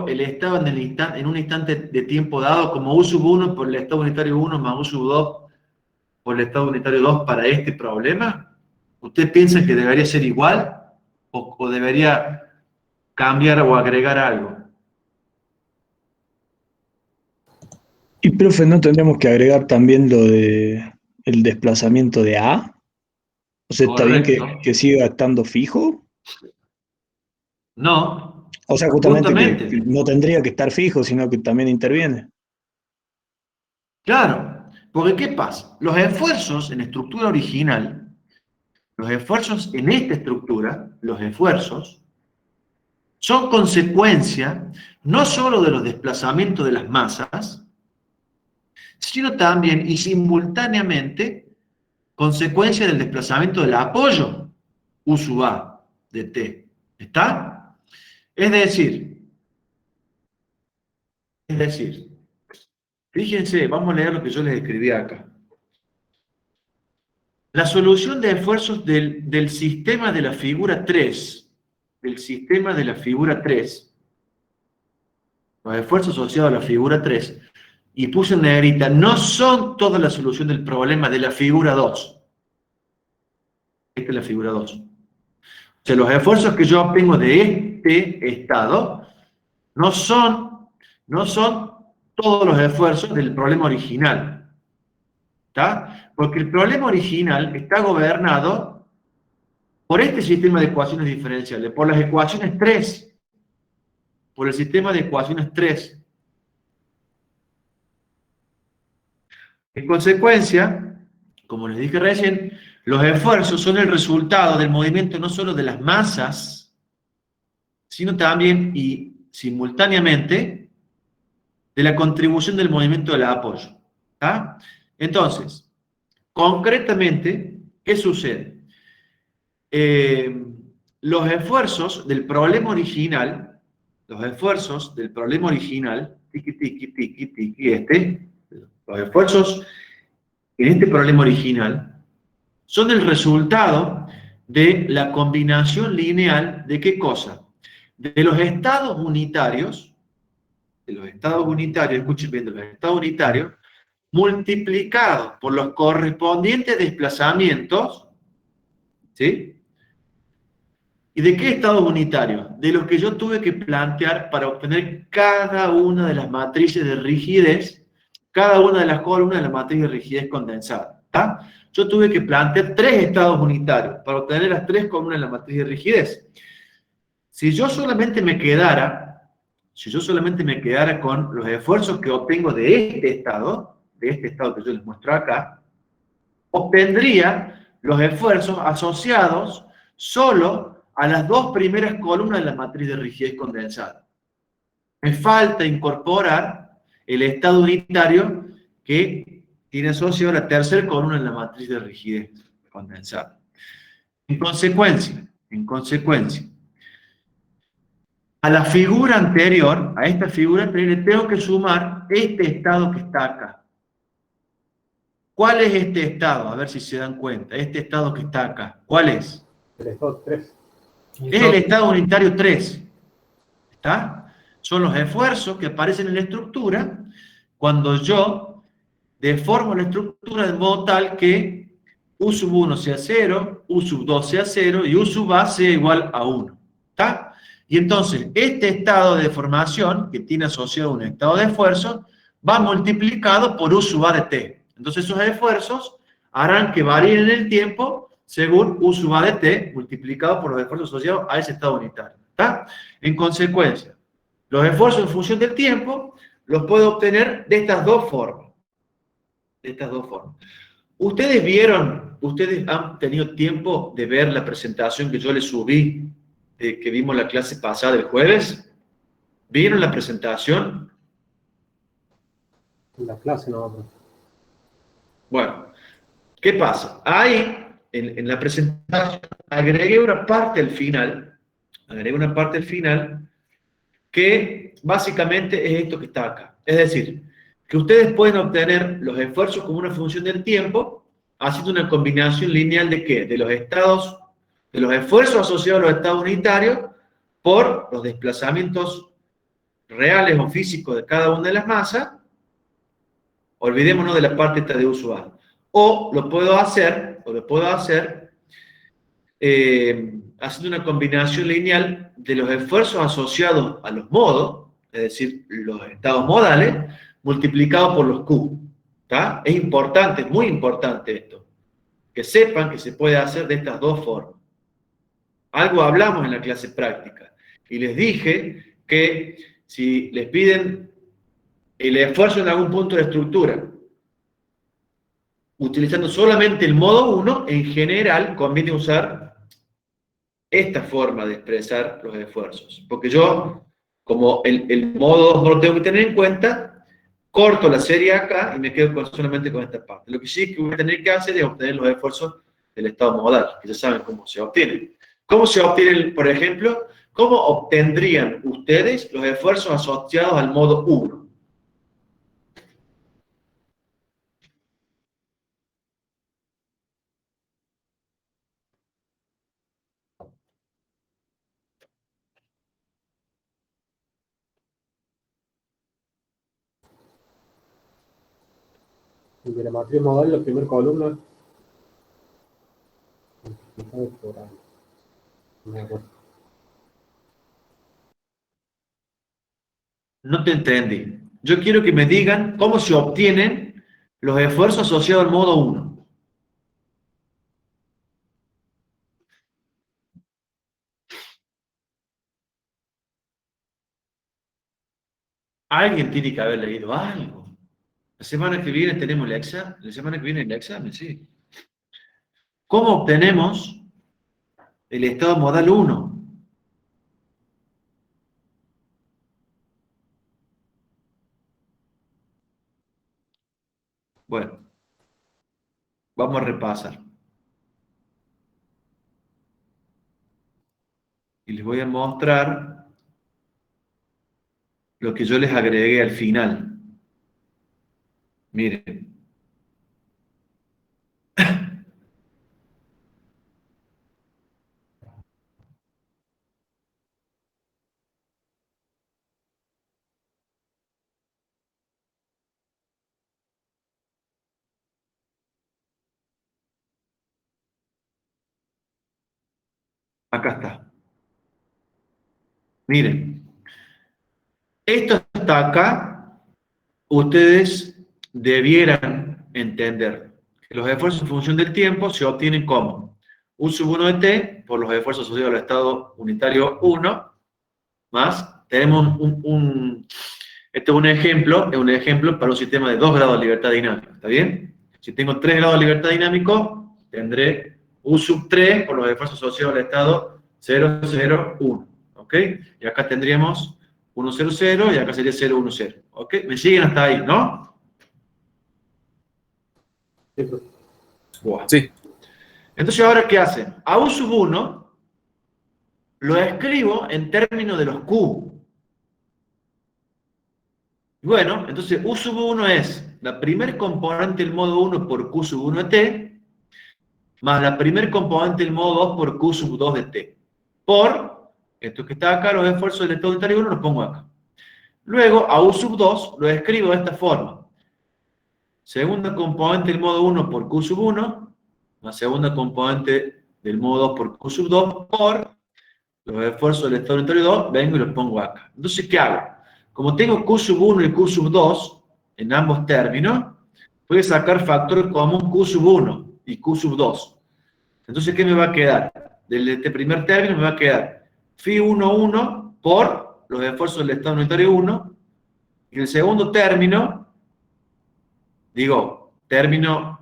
el estado en un instante de tiempo dado como U sub 1 por el estado unitario 1 más U sub 2 por el estado unitario 2 para este problema. ¿Usted piensa que debería ser igual o debería cambiar o agregar algo? Y profe, ¿no tendríamos que agregar también lo de el desplazamiento de A? O sea, ¿está bien Correcto. que siga estando fijo? No, O sea, justamente que justamente. no tendría que estar fijo, sino que también interviene. Claro, porque ¿qué pasa? Los esfuerzos en estructura original, los esfuerzos en esta estructura, los esfuerzos, son consecuencia no solo de los desplazamientos de las masas, sino también y simultáneamente consecuencia del desplazamiento del apoyo U sub A de T. ¿Está? Es decir, fíjense, vamos a leer lo que yo les escribí acá. La solución de esfuerzos del sistema de la figura 3, del sistema de la figura 3, los esfuerzos asociados a la figura 3, y puse en negrita, no son toda la solución del problema de la figura 2. Esta es la figura 2. O sea, los esfuerzos que yo obtengo de este estado no son todos los esfuerzos del problema original. ¿Está? Porque el problema original está gobernado por este sistema de ecuaciones diferenciales, por las ecuaciones 3, por el sistema de ecuaciones 3. En consecuencia, como les dije recién, los esfuerzos son el resultado del movimiento no solo de las masas, sino también y simultáneamente de la contribución del movimiento del apoyo. ¿Está? Entonces, concretamente, ¿qué sucede? Los esfuerzos del problema original, tiqui, tiqui, tiqui, tiqui, los esfuerzos en este problema original son el resultado de la combinación lineal de ¿qué cosa? De los estados unitarios, escuchen bien, de los estados unitarios, multiplicados por los correspondientes desplazamientos, ¿sí? ¿Y de qué estados unitarios? De los que yo tuve que plantear para obtener cada una de las matrices de rigidez, cada una de las columnas de la matriz de rigidez condensada. ¿Tá? Yo tuve que plantear 3 estados unitarios para obtener las 3 columnas de la matriz de rigidez. Si yo solamente me quedara con los esfuerzos que obtengo de este estado que yo les muestro acá, obtendría los esfuerzos asociados solo a las 2 primeras columnas de la matriz de rigidez condensada. Me falta incorporar el estado unitario que tiene asociado la tercera columna en la matriz de rigidez condensada. En consecuencia, a la figura anterior, a esta figura anterior, le tengo que sumar este estado que está acá. ¿Cuál es este estado? A ver si se dan cuenta. Este estado que está acá. ¿Cuál es? El estado 3. Es el estado unitario 3. ¿Está? Son los esfuerzos que aparecen en la estructura cuando yo deformo la estructura de modo tal que U sub 1 sea 0, U sub 2 sea 0 y U sub A sea igual a 1. ¿Está? Y entonces, este estado de deformación, que tiene asociado un estado de esfuerzo, va multiplicado por U sub A de T. Entonces, esos esfuerzos harán que varíen en el tiempo según U sub A de T multiplicado por los esfuerzos asociados a ese estado unitario. ¿Está? En consecuencia, los esfuerzos en función del tiempo los puedo obtener de estas dos formas. Ustedes han tenido tiempo de ver la presentación que yo les subí, que vimos la clase pasada el jueves. ¿Vieron la presentación? La clase no, bro. Bueno, ¿qué pasa? Ahí, en la presentación, agregué una parte al final, que básicamente es esto que está acá. Es decir, que ustedes pueden obtener los esfuerzos como una función del tiempo, haciendo una combinación lineal de ¿qué? De los esfuerzos asociados a los estados unitarios por los desplazamientos reales o físicos de cada una de las masas. Olvidémonos de la parte esta de U sub A. O lo puedo hacer haciendo una combinación lineal de los esfuerzos asociados a los modos, es decir, los estados modales, multiplicados por los Q. ¿Está? Es importante, es muy importante esto. que sepan que se puede hacer de estas dos formas. Algo hablamos en la clase práctica y les dije que si les piden el esfuerzo en algún punto de la estructura, utilizando solamente el modo 1, en general conviene usar esta forma de expresar los esfuerzos. Porque yo, como el modo 2 no lo tengo que tener en cuenta, corto la serie acá y me quedo solamente con esta parte. Lo que sí que voy a tener que hacer es obtener los esfuerzos del estado modal, que ya saben cómo se obtienen. ¿Cómo se obtienen, por ejemplo? ¿Cómo obtendrían ustedes los esfuerzos asociados al modo 1? Y de la matriz modal, la primera columna. No te entendí. Yo quiero que me digan cómo se obtienen los esfuerzos asociados al modo 1. Alguien tiene que haber leído algo. La semana que viene tenemos el examen. La semana que viene el examen, sí. ¿Cómo obtenemos el estado modal 1? Bueno, vamos a repasar. Y les voy a mostrar lo que yo les agregué al final. Miren. Acá está. Miren. Esto está acá. Ustedes debieran entender que los esfuerzos en función del tiempo se obtienen como U sub 1 de t por los esfuerzos asociados al estado unitario 1, más, tenemos este es un ejemplo para un sistema de 2 grados de libertad dinámica, ¿está bien? Si tengo 3 grados de libertad dinámico, tendré U sub 3 por los esfuerzos asociados al estado 0, 0, 1, ¿ok? Y acá tendríamos 1, 0, 0 y acá sería 0, 1, 0, ¿ok? ¿Me siguen hasta ahí, no? Wow. Sí. Entonces, ¿ahora qué hacen? A U sub 1 lo escribo en términos de los Q. Bueno, entonces U sub 1 es la primer componente del modo 1 por Q sub 1 de t, más la primer componente del modo 2 por Q sub 2 de t. Por, esto que está acá, los esfuerzos del estado unitario 1 los pongo acá. Luego, a U sub 2 lo escribo de esta forma. Segunda componente del modo 1 por Q sub 1, más segunda componente del modo 2 por Q sub 2, por los esfuerzos del estado unitario 2, vengo y los pongo acá. Entonces, ¿qué hago? Como tengo Q sub 1 y Q sub 2 en ambos términos, voy a sacar factor común Q sub 1 y Q sub 2. Entonces, ¿qué me va a quedar? De este primer término me va a quedar phi 1, 1 por los esfuerzos del estado unitario 1, y el segundo término, término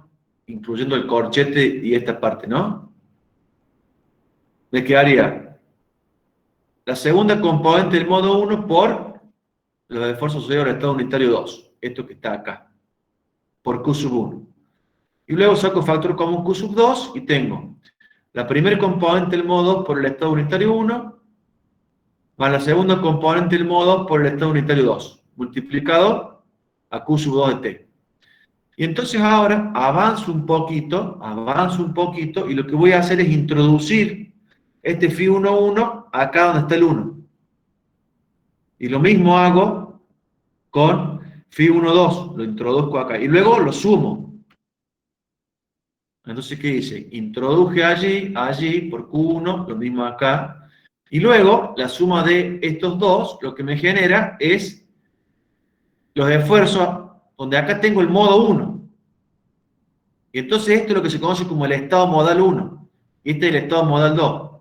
incluyendo el corchete y esta parte, ¿no? Me quedaría la segunda componente del modo 1 por los esfuerzos asociados al estado unitario 2, esto que está acá, por Q sub 1. Y luego saco factor común Q sub 2 y tengo la primera componente del modo 2 por el estado unitario 1, más la segunda componente del modo 2 por el estado unitario 2, multiplicado a Q sub 2 de t. Y entonces ahora avanzo un poquito, y lo que voy a hacer es introducir este phi 1, 1 acá donde está el 1. Y lo mismo hago con phi 1, 2, lo introduzco acá. Y luego lo sumo. Entonces, ¿qué hice? Introduje allí, por Q1, lo mismo acá. Y luego, la suma de estos dos, lo que me genera es los esfuerzos, donde acá tengo el modo 1. Y entonces esto es lo que se conoce como el estado modal 1. Y este es el estado modal 2.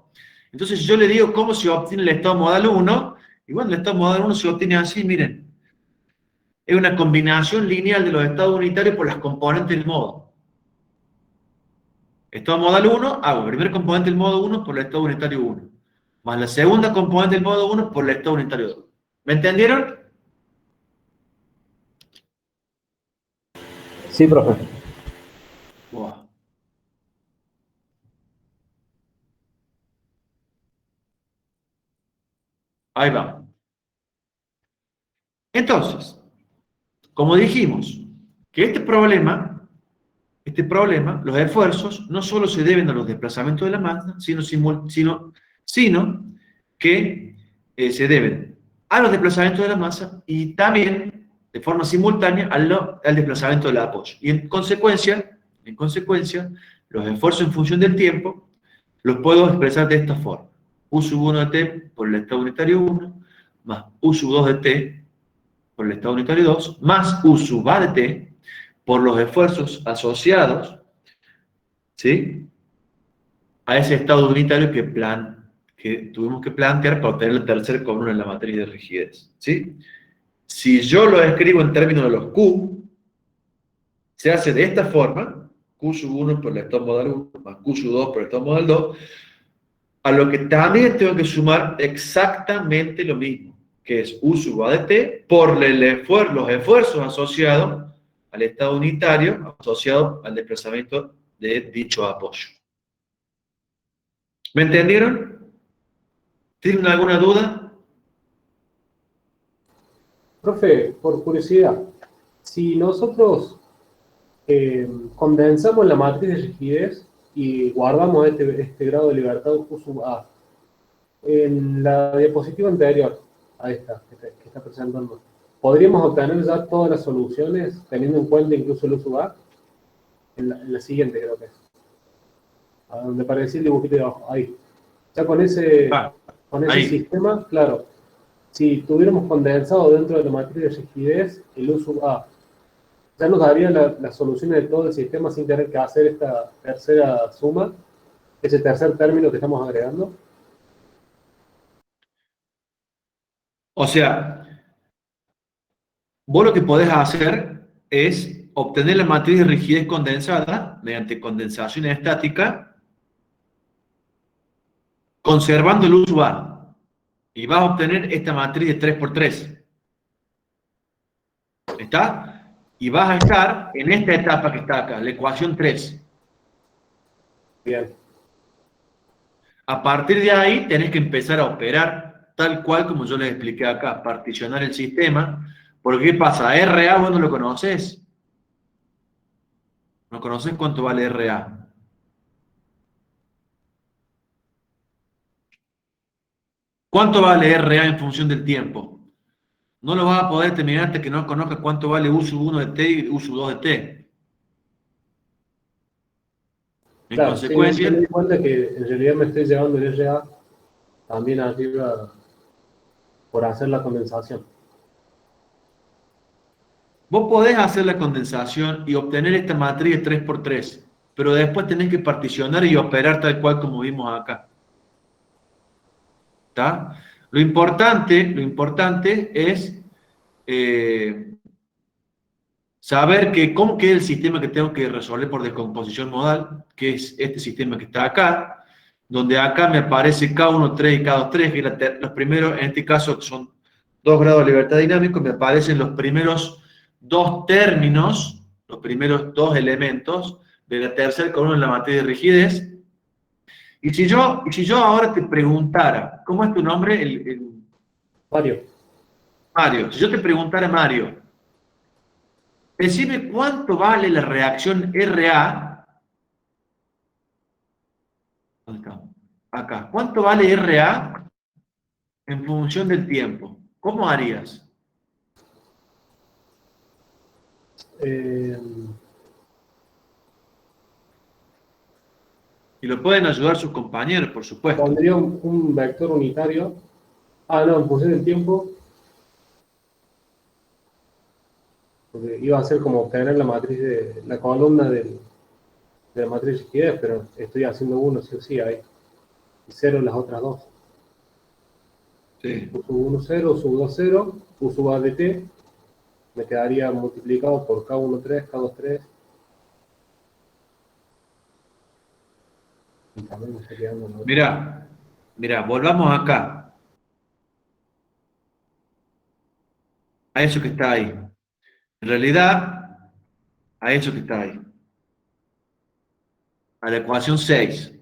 Entonces, si yo le digo cómo se obtiene el estado modal 1, y bueno, el estado modal 1 se obtiene así, miren. Es una combinación lineal de los estados unitarios por las componentes del modo. Estado modal 1, hago el primer componente del modo 1 por el estado unitario 1. Más la segunda componente del modo 1 por el estado unitario 2. ¿Me entendieron? Sí, profe. Wow. Ahí va. Entonces, como dijimos, que este problema, los esfuerzos, no solo se deben a los desplazamientos de la masa, sino que se deben a los desplazamientos de la masa y también, de forma simultánea, al desplazamiento del apoyo. Y en consecuencia, los esfuerzos en función del tiempo los puedo expresar de esta forma. U sub 1 de t por el estado unitario 1, más U sub 2 de t por el estado unitario 2, más U sub A de t por los esfuerzos asociados, ¿sí?, a ese estado unitario que tuvimos que plantear para obtener el tercer columna en la matriz de rigidez, ¿sí? Si yo lo escribo en términos de los Q, se hace de esta forma: Q sub 1 por el estado modal 1, más Q sub 2 por el estado modal 2, a lo que también tengo que sumar exactamente lo mismo, que es U sub A de t por los esfuerzos asociados al estado unitario, asociado al desplazamiento de dicho apoyo. ¿Me entendieron? ¿Tienen alguna duda? Profe, por curiosidad, si nosotros condensamos la matriz de rigidez y guardamos este grado de libertad U sub A, en la diapositiva anterior a esta que está presentando, ¿podríamos obtener ya todas las soluciones teniendo en cuenta incluso el U sub A? En la siguiente creo que es. A donde aparecía el dibujito de abajo, ahí. Ya con ese ahí. sistema, claro, si tuviéramos condensado dentro de la matriz de rigidez el U sub A, ya nos daría la solución de todo el sistema sin tener que hacer esta tercera suma, ese tercer término que estamos agregando. O sea, vos lo que podés hacer es obtener la matriz de rigidez condensada mediante condensación estática, conservando el U sub A. Y vas a obtener esta matriz de 3×3. ¿Está? Y vas a estar en esta etapa que está acá, la ecuación 3. Bien. A partir de ahí tenés que empezar a operar tal cual como yo les expliqué acá, particionar el sistema. Porque ¿qué pasa? RA vos no lo conoces. ¿No conoces cuánto vale RA? ¿Cuánto vale RA en función del tiempo? No lo vas a poder determinar hasta que no conozcas cuánto vale U sub 1 de t y U sub 2 de t. En Claro, sí, consecuencia, me di cuenta que en realidad me estoy llevando el RA también arriba por hacer la condensación. vos podés hacer la condensación y obtener esta matriz de 3×3, pero después tenés que particionar y operar tal cual como vimos acá. ¿Está? Lo importante es saber cómo queda el sistema que tengo que resolver por descomposición modal, que es este sistema que está acá, donde acá me aparece K1, 3 y K2, 3, que los primeros, en este caso son 2 grados de libertad dinámica, me aparecen los primeros dos términos, los primeros dos elementos de la tercera columna en la matriz de rigidez. Y si yo ahora te preguntara, ¿cómo es tu nombre? Mario, Mario. Si yo te preguntara, Mario, decime cuánto vale la reacción RA. ¿Dónde está? Acá. ¿Cuánto vale RA en función del tiempo? ¿Cómo harías? Y lo pueden ayudar sus compañeros, por supuesto. pondría un vector unitario. Ah, no, en función del tiempo. Porque iba a ser como obtener la matriz de la columna del de la matriz de rigidez, pero estoy haciendo 1 sí o sí ahí. Y 0 en las otras dos. Sí. U sub 1, 0, U sub 2, 0, U sub A de T, me quedaría multiplicado por K1, 3, K2, 3. Y también me está quedando, ¿no? Mira, volvamos acá, a eso que está ahí. En realidad, a eso que está ahí. A la ecuación 6.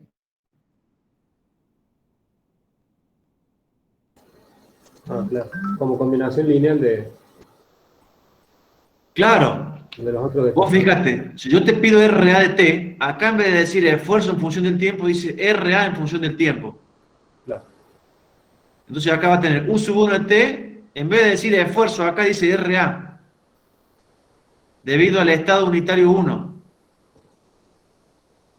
Ah, claro. Como combinación lineal Claro, de los otros vos desplazamientos. fíjate, si yo te pido RA de T, acá en vez de decir esfuerzo en función del tiempo, dice RA en función del tiempo. Claro. Entonces acá va a tener U sub 1 de T, en vez de decir esfuerzo, acá dice RA, debido al estado unitario 1.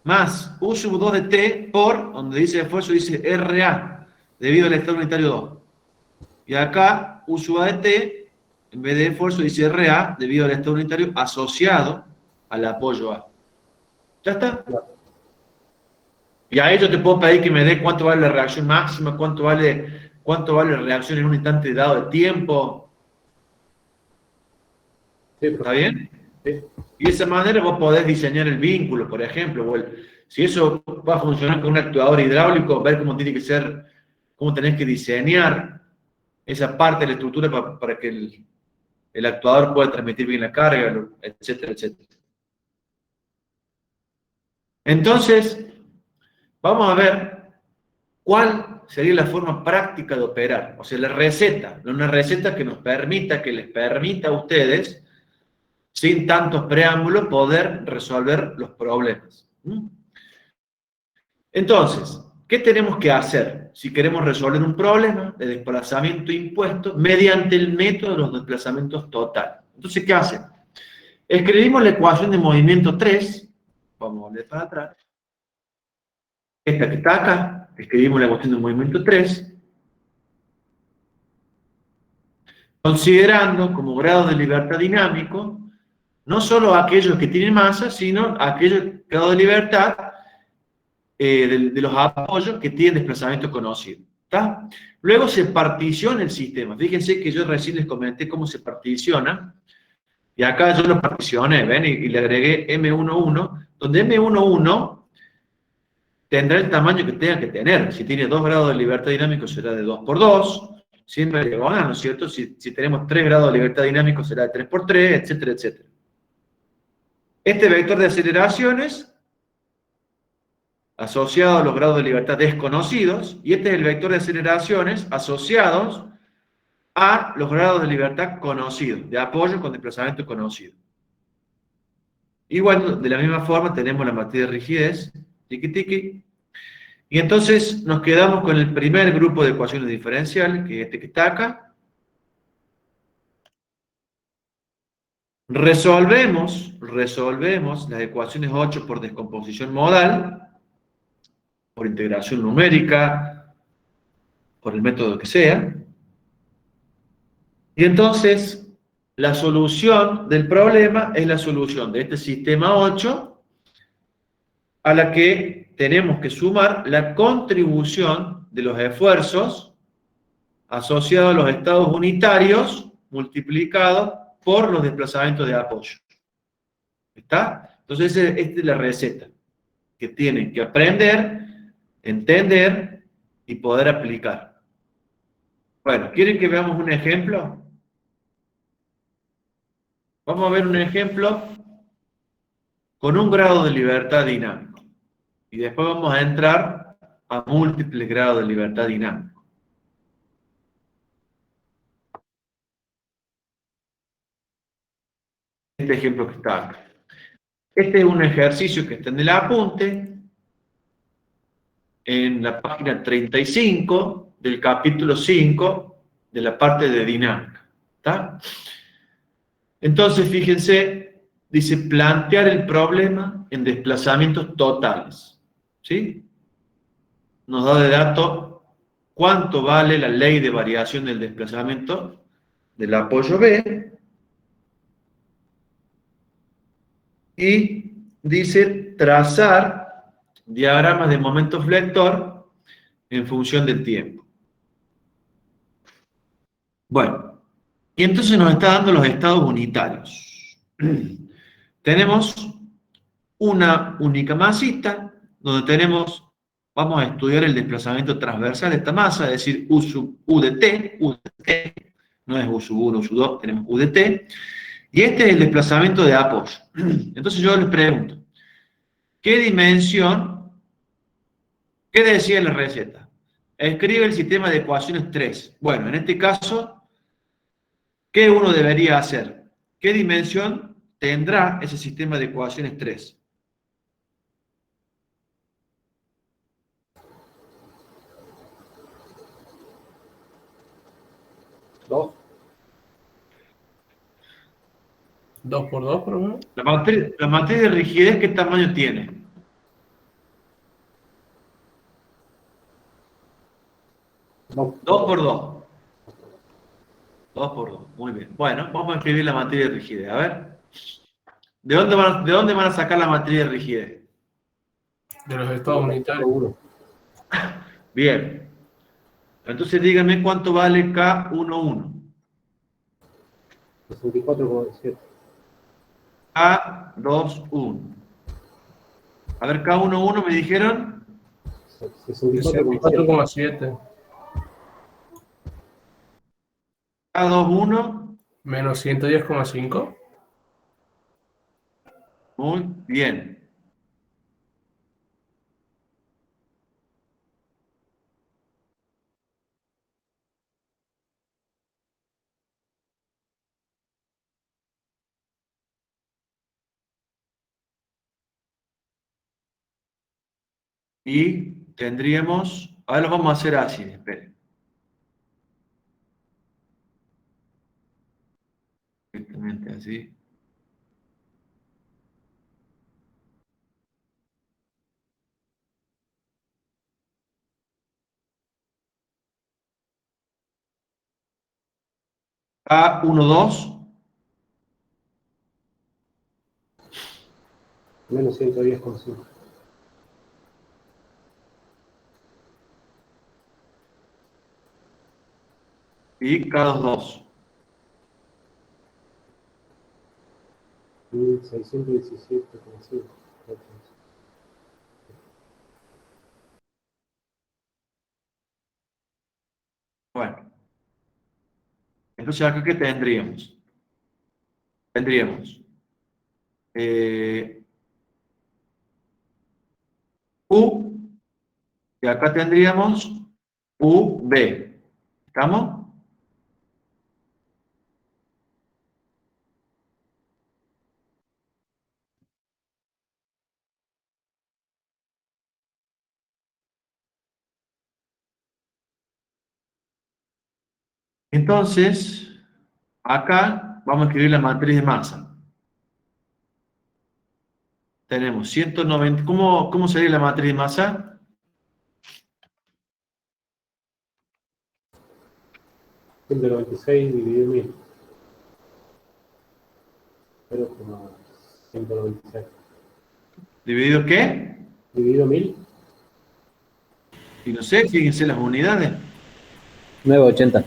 Más U sub 2 de T por, donde dice esfuerzo, dice RA, debido al estado unitario 2. Y acá U sub A de T, en vez de esfuerzo, dice RA, debido al estado unitario asociado al apoyo A. ¿Ya está? Claro. Y a ello te puedo pedir que me dé cuánto vale la reacción máxima, cuánto vale la reacción en un instante dado de tiempo. Sí, ¿Está profesor. bien? Sí. Y de esa manera vos podés diseñar el vínculo, por ejemplo. Si eso va a funcionar con un actuador hidráulico, ver cómo tiene que ser, cómo tenés que diseñar esa parte de la estructura para que el actuador pueda transmitir bien la carga, etcétera, etcétera. Entonces, vamos a ver cuál sería la forma práctica de operar. O sea, la receta, una receta que les permita a ustedes, sin tantos preámbulos, poder resolver los problemas. Entonces, ¿qué tenemos que hacer si queremos resolver un problema de desplazamiento impuesto mediante el método de los desplazamientos totales? Entonces, ¿qué hacen? Escribimos la ecuación de movimiento 3, vamos a volver para atrás, esta que está acá, escribimos la ecuación de movimiento 3, considerando como grado de libertad dinámico no solo aquellos que tienen masa, sino aquellos grados de libertad de los apoyos que tienen desplazamiento conocido. ¿Está? Luego se particiona el sistema. Fíjense que yo recién les comenté cómo se particiona. Y acá yo lo particioné, ¿ven? Y le agregué M11, donde M11 tendrá el tamaño que tenga que tener. Si tiene 2 grados de libertad dinámico será de 2 por 2, siempre diagonal, ¿no es cierto? Si tenemos 3 grados de libertad dinámico será de 3 por 3, etcétera, etcétera. Este vector de aceleraciones asociado a los grados de libertad desconocidos, y este es el vector de aceleraciones asociados a los grados de libertad conocidos, de apoyo con desplazamiento conocido. Y bueno, de la misma forma tenemos la matriz de rigidez, tiki tiki, y entonces nos quedamos con el primer grupo de ecuaciones diferenciales, que es este que está acá. Resolvemos las ecuaciones 8 por descomposición modal, por integración numérica, por el método que sea. Y entonces, la solución del problema es la solución de este sistema 8 a la que tenemos que sumar la contribución de los esfuerzos asociados a los estados unitarios multiplicados por los desplazamientos de apoyo. ¿Está? Entonces, esta es la receta que tienen que aprender, entender y poder aplicar. Bueno, ¿quieren que veamos un ejemplo? Vamos a ver un ejemplo con un grado de libertad dinámico. Y después vamos a entrar a múltiples grados de libertad dinámico. Este ejemplo que está acá. Este es un ejercicio que está en el apunte, en la página 35 del capítulo 5 de la parte de dinámica. ¿Está? Entonces, fíjense, dice plantear el problema en desplazamientos totales. ¿Sí? Nos da de dato cuánto vale la ley de variación del desplazamiento del apoyo B y dice trazar diagramas de momento flector en función del tiempo. Bueno, y entonces nos está dando los estados unitarios. Tenemos una única masita, donde tenemos, vamos a estudiar el desplazamiento transversal de esta masa, es decir, U sub U de T, no es U sub 1, U sub 2, tenemos U de T, y este es el desplazamiento de apoyo. Entonces yo les pregunto, ¿qué dimensión, qué decía la receta? Escribe el sistema de ecuaciones 3. Bueno, en este caso, ¿qué uno debería hacer? ¿Qué dimensión tendrá ese sistema de ecuaciones 3? Dos. 2 por 2, por ejemplo. La matriz de rigidez, ¿qué tamaño tiene? Dos. 2 por 2. 2 por 2. Muy bien. Bueno, vamos a escribir la matriz de rigidez. A ver. ¿De dónde van a sacar la matriz de rigidez? De los estados unitarios. Uno. Bien. Entonces díganme cuánto vale K11. 64,7. K21. A ver, K11 me dijeron 64,7. 64,7 K21. menos 110,5. Muy bien. Y tendríamos, ahora lo vamos a hacer así, esperen. Exactamente así. K12. Menos 110,5. Y K22. 1617,5. Bueno, entonces acá ¿qué tendríamos? Tendríamos U, y acá tendríamos UB. ¿Estamos? Entonces, acá vamos a escribir la matriz de masa. Tenemos 190. ¿Cómo sería la matriz de masa? 196 dividido 1000. 0,196. ¿Dividido qué? Dividido 1000. Y no sé, fíjense las unidades. 980.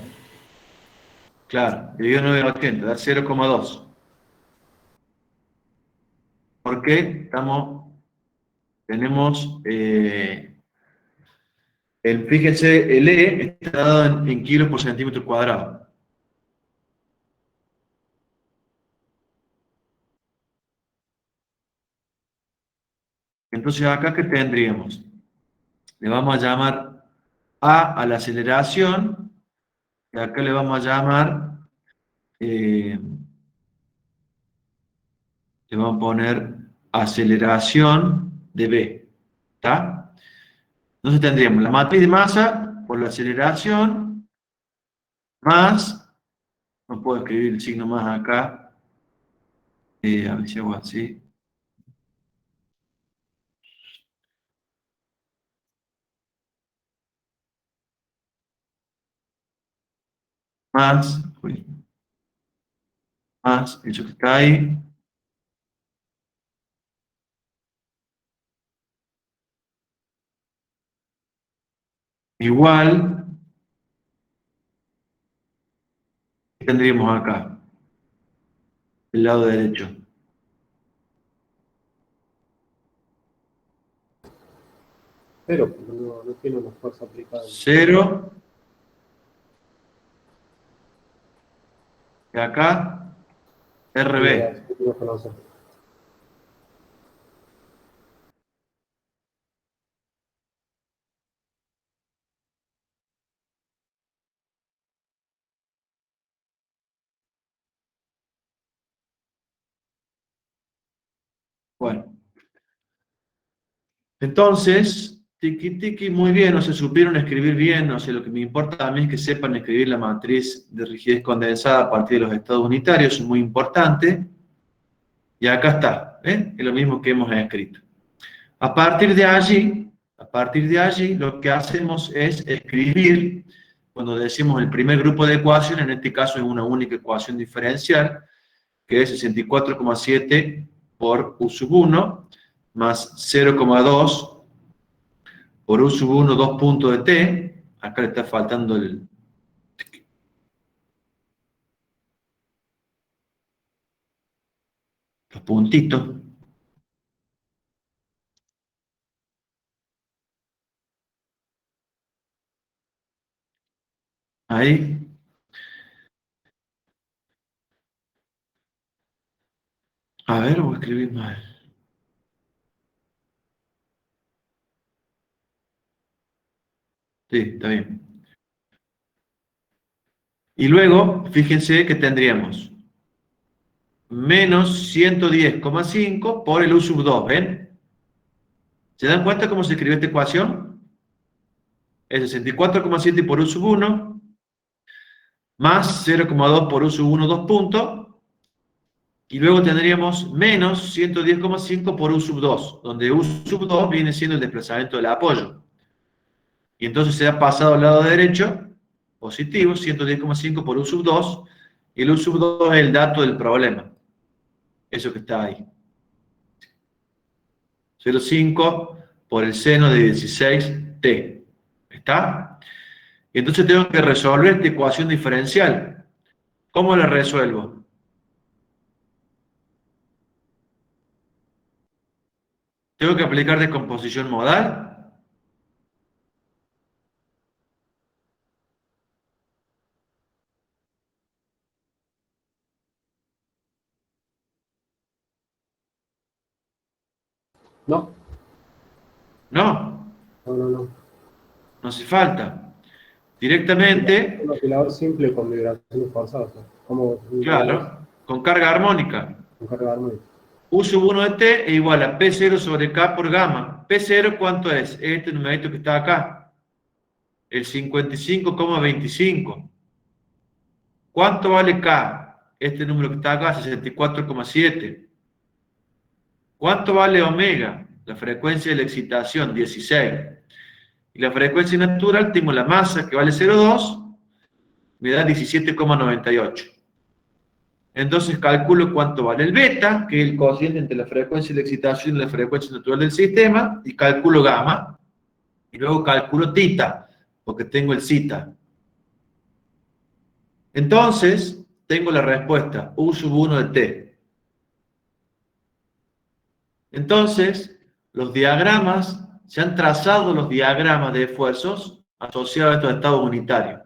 Claro, dividido 980, da 0,2. ¿Por qué? Tenemos, fíjense, el E está dado en kilos por centímetro cuadrado. Entonces acá, ¿qué tendríamos? Le vamos a llamar A la aceleración, y acá le vamos a llamar, le vamos a poner aceleración de B. ¿Está? Entonces tendríamos la matriz de masa por la aceleración más, no puedo escribir el signo más acá, a ver si hago así, más, más, eso que está ahí, igual, ¿qué tendríamos acá? El lado derecho. Pero no tiene una fuerza aplicada. 0. Y acá, RB. No conoce. Bueno. Entonces, tiki tiki, muy bien, no se supieron escribir bien, no sé, lo que me importa a mí es que sepan escribir la matriz de rigidez condensada a partir de los estados unitarios, es muy importante. Y acá está, ¿eh? Es lo mismo que hemos escrito. A partir de allí, lo que hacemos es escribir, cuando decimos el primer grupo de ecuaciones, en este caso es una única ecuación diferencial, que es 64,7 por U sub 1, más 0,2 por U sub 1, 2 puntos de T. Acá le está faltando los puntitos. Ahí. A ver, voy a escribir mal. Sí, está bien. Y luego, fíjense que tendríamos menos 110,5 por el U sub 2, ¿ven? ¿Se dan cuenta cómo se escribió esta ecuación? Es 64,7 por U sub 1, más 0,2 por U sub 1, 2 puntos, y luego tendríamos menos 110,5 por U sub 2, donde U sub 2 viene siendo el desplazamiento del apoyo. Y entonces se ha pasado al lado derecho, positivo, 110,5 por U sub 2, y el U sub 2 es el dato del problema. Eso que está ahí. 0,5 por el seno de 16t. ¿Está? Y entonces tengo que resolver esta ecuación diferencial. ¿Cómo la resuelvo? ¿Tengo que aplicar descomposición modal? No, No, no. no hace falta. Directamente, Un oscilador simple con vibraciones forzadas. Como claro, con carga armónica. con carga armónica. U sub 1 de t es igual a P0 sobre K por gamma. P0, ¿cuánto es? Este numerito que está acá. El 55,25. ¿Cuánto vale K? Este número que está acá, 64,7. ¿Cuánto vale omega? La frecuencia de la excitación, 16. Y la frecuencia natural, tengo la masa que vale 0,2, me da 17,98. Entonces calculo cuánto vale el beta, que es el cociente entre la frecuencia de la excitación y la frecuencia natural del sistema, y calculo gamma, y luego calculo tita, porque tengo el zeta. Entonces, tengo la respuesta, U sub 1 de t. Entonces, los diagramas, se han trazado los diagramas de esfuerzos asociados a estos estados unitarios.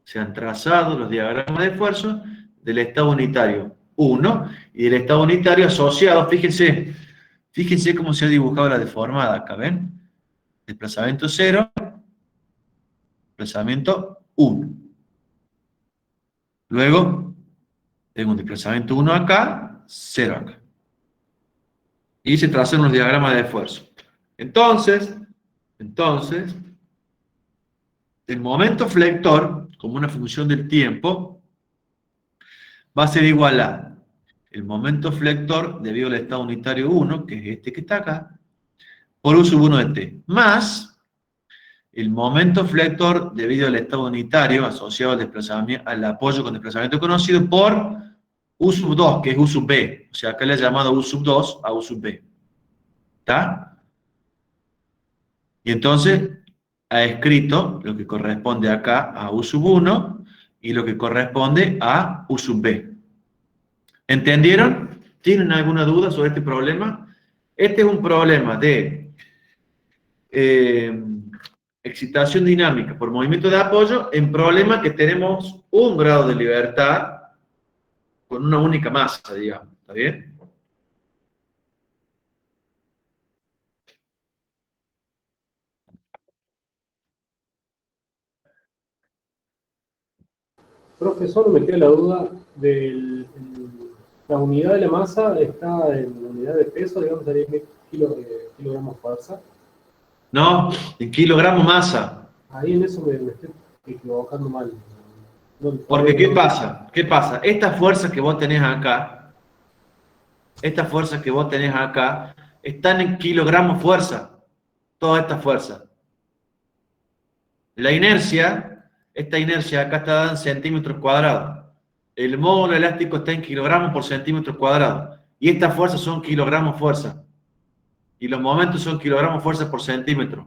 Se han trazado los diagramas de esfuerzo del estado unitario 1 y del estado unitario asociado. Fíjense cómo se ha dibujado la deformada acá, ¿ven? Desplazamiento 0, desplazamiento 1. Luego, tengo un desplazamiento 1 acá, 0 acá. Y se trazan los diagramas de esfuerzo. Entonces, el momento flector, como una función del tiempo, va a ser igual a el momento flector debido al estado unitario 1, que es este que está acá, por U sub 1 de t, más el momento flector debido al estado unitario asociado al desplazamiento, al apoyo con desplazamiento conocido por U sub 2, que es U sub b. O sea, acá le he llamado U sub 2 a U sub b. ¿Está? Y entonces ha escrito lo que corresponde acá a U sub 1 y lo que corresponde a U sub B. ¿Entendieron? ¿Tienen alguna duda sobre este problema? Este es un problema de excitación dinámica por movimiento de apoyo en problemas que tenemos un grado de libertad con una única masa, digamos. ¿Está bien? Profesor, me queda la duda de la unidad de la masa está en la unidad de peso, digamos, sería kilogramos fuerza. No, en kilogramo masa. Ahí en eso me estoy equivocando mal. Porque, ¿qué pasa? ¿Qué pasa? Esta fuerza que vos tenés acá, están en kilogramos fuerza. Toda esta fuerza. La inercia, esta inercia acá está dada en centímetros cuadrados. El módulo elástico está en kilogramos por centímetro cuadrado. Y estas fuerzas son kilogramos fuerza. Y los momentos son kilogramos fuerza por centímetro.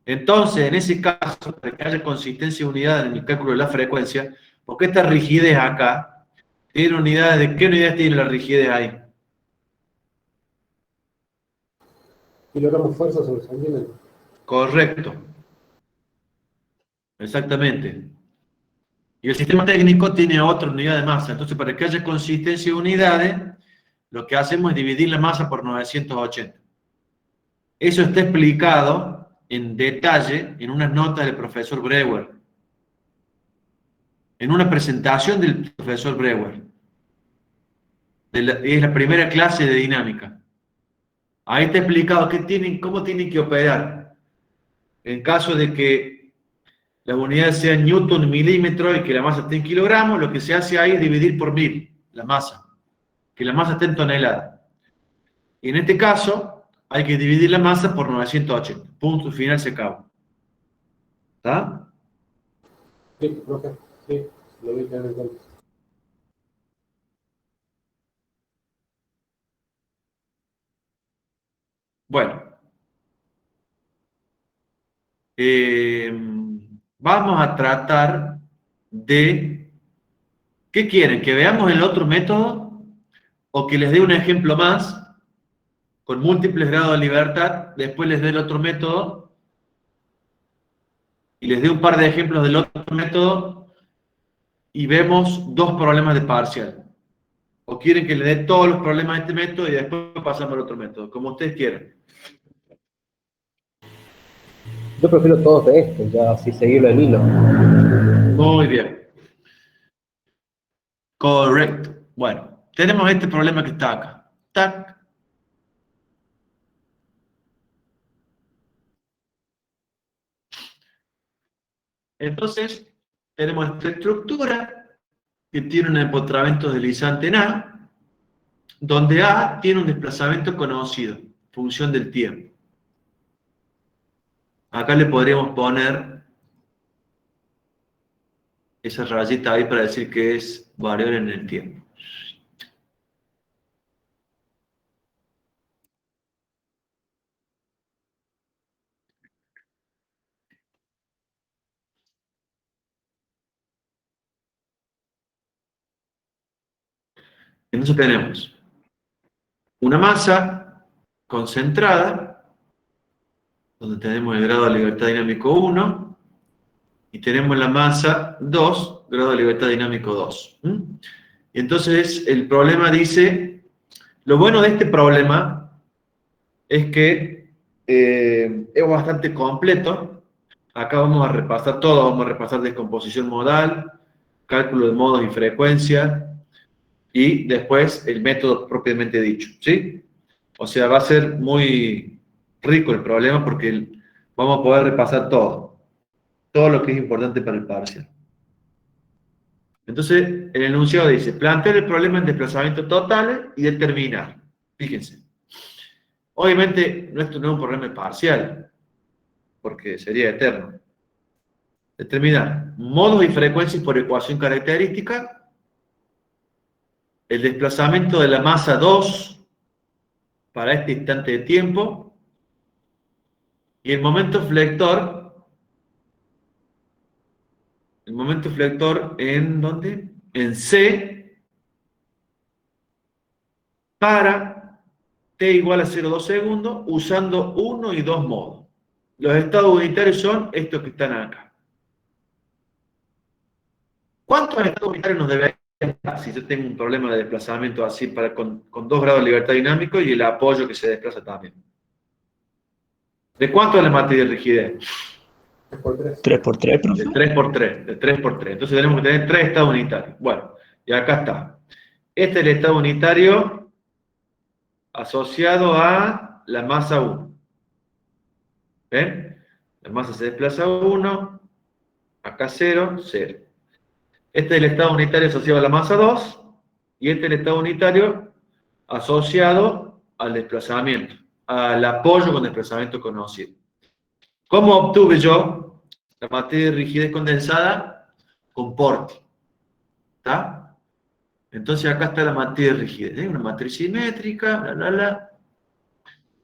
Entonces, en ese caso, para que haya consistencia y unidad en el cálculo de la frecuencia, porque esta rigidez acá tiene unidades de... ¿Qué unidades tiene la rigidez ahí? Kilogramos fuerza sobre centímetros. Correcto. Exactamente. Y el sistema técnico tiene otra unidad de masa. Entonces, para que haya consistencia y unidades, lo que hacemos es dividir la masa por 980. Eso está explicado en detalle en unas notas del profesor Breuer. En una presentación del profesor Breuer. Es la primera clase de dinámica. Ahí está explicado cómo tienen que operar. En caso de que las unidades sean newton, milímetro y que la masa esté en kilogramos, lo que se hace ahí es dividir por 1000 la masa. Que la masa esté en tonelada. Y en este caso, hay que dividir la masa por 980. Punto final, se acabó. ¿Está? Sí, profe, sí, lo voy a tener en cuenta. Bueno. Vamos a tratar de... ¿Qué quieren? ¿Que veamos el otro método? ¿O que les dé un ejemplo más con múltiples grados de libertad? Después les dé el otro método y les dé un par de ejemplos del otro método y vemos dos problemas de parcial. ¿O quieren que le dé todos los problemas de este método y después pasamos al otro método? Como ustedes quieran. Yo prefiero todos de estos, ya así seguirlo el hilo. Muy bien. Correcto. Bueno, tenemos este problema que está acá. Tac. Entonces, tenemos esta estructura que tiene un empotramiento deslizante en A, donde A tiene un desplazamiento conocido, función del tiempo. Acá le podríamos poner esa rayita ahí para decir que es variable en el tiempo. Entonces tenemos una masa concentrada, donde tenemos el grado de libertad dinámico 1, y tenemos la masa 2, grado de libertad dinámico 2. Y entonces el problema dice, lo bueno de este problema es que es bastante completo. Acá vamos a repasar todo, vamos a repasar descomposición modal, cálculo de modos y frecuencia, y después el método propiamente dicho, ¿sí? O sea, va a ser muy rico el problema porque vamos a poder repasar todo lo que es importante para el parcial. Entonces, el enunciado dice, plantear el problema en desplazamientos totales y determinar. Fíjense. Obviamente, esto no es un problema parcial, porque sería eterno. Determinar modos y frecuencias por ecuación característica, el desplazamiento de la masa 2 para este instante de tiempo, Y el momento flector ¿en dónde? En C para t igual a 0,2 segundos usando 1 y 2 modos. Los estados unitarios son estos que están acá. ¿Cuántos estados unitarios nos deberían dar si yo tengo un problema de desplazamiento así con 2 grados de libertad dinámico y el apoyo que se desplaza también? ¿De cuánto es la matriz de rigidez? 3x3. 3 por 3, De profe. 3 por 3, de 3 por 3. Entonces tenemos que tener 3 estados unitarios. Bueno, y acá está. Este es el estado unitario asociado a la masa 1. ¿Ven? La masa se desplaza a 1, acá 0, 0. Este es el estado unitario asociado a la masa 2, y este es el estado unitario asociado al desplazamiento, al apoyo con desplazamiento conocido. ¿Cómo obtuve yo la matriz de rigidez condensada? Con Porti. ¿Está? Entonces acá está la matriz de rigidez. ¿Eh? Una matriz simétrica, bla, bla, bla.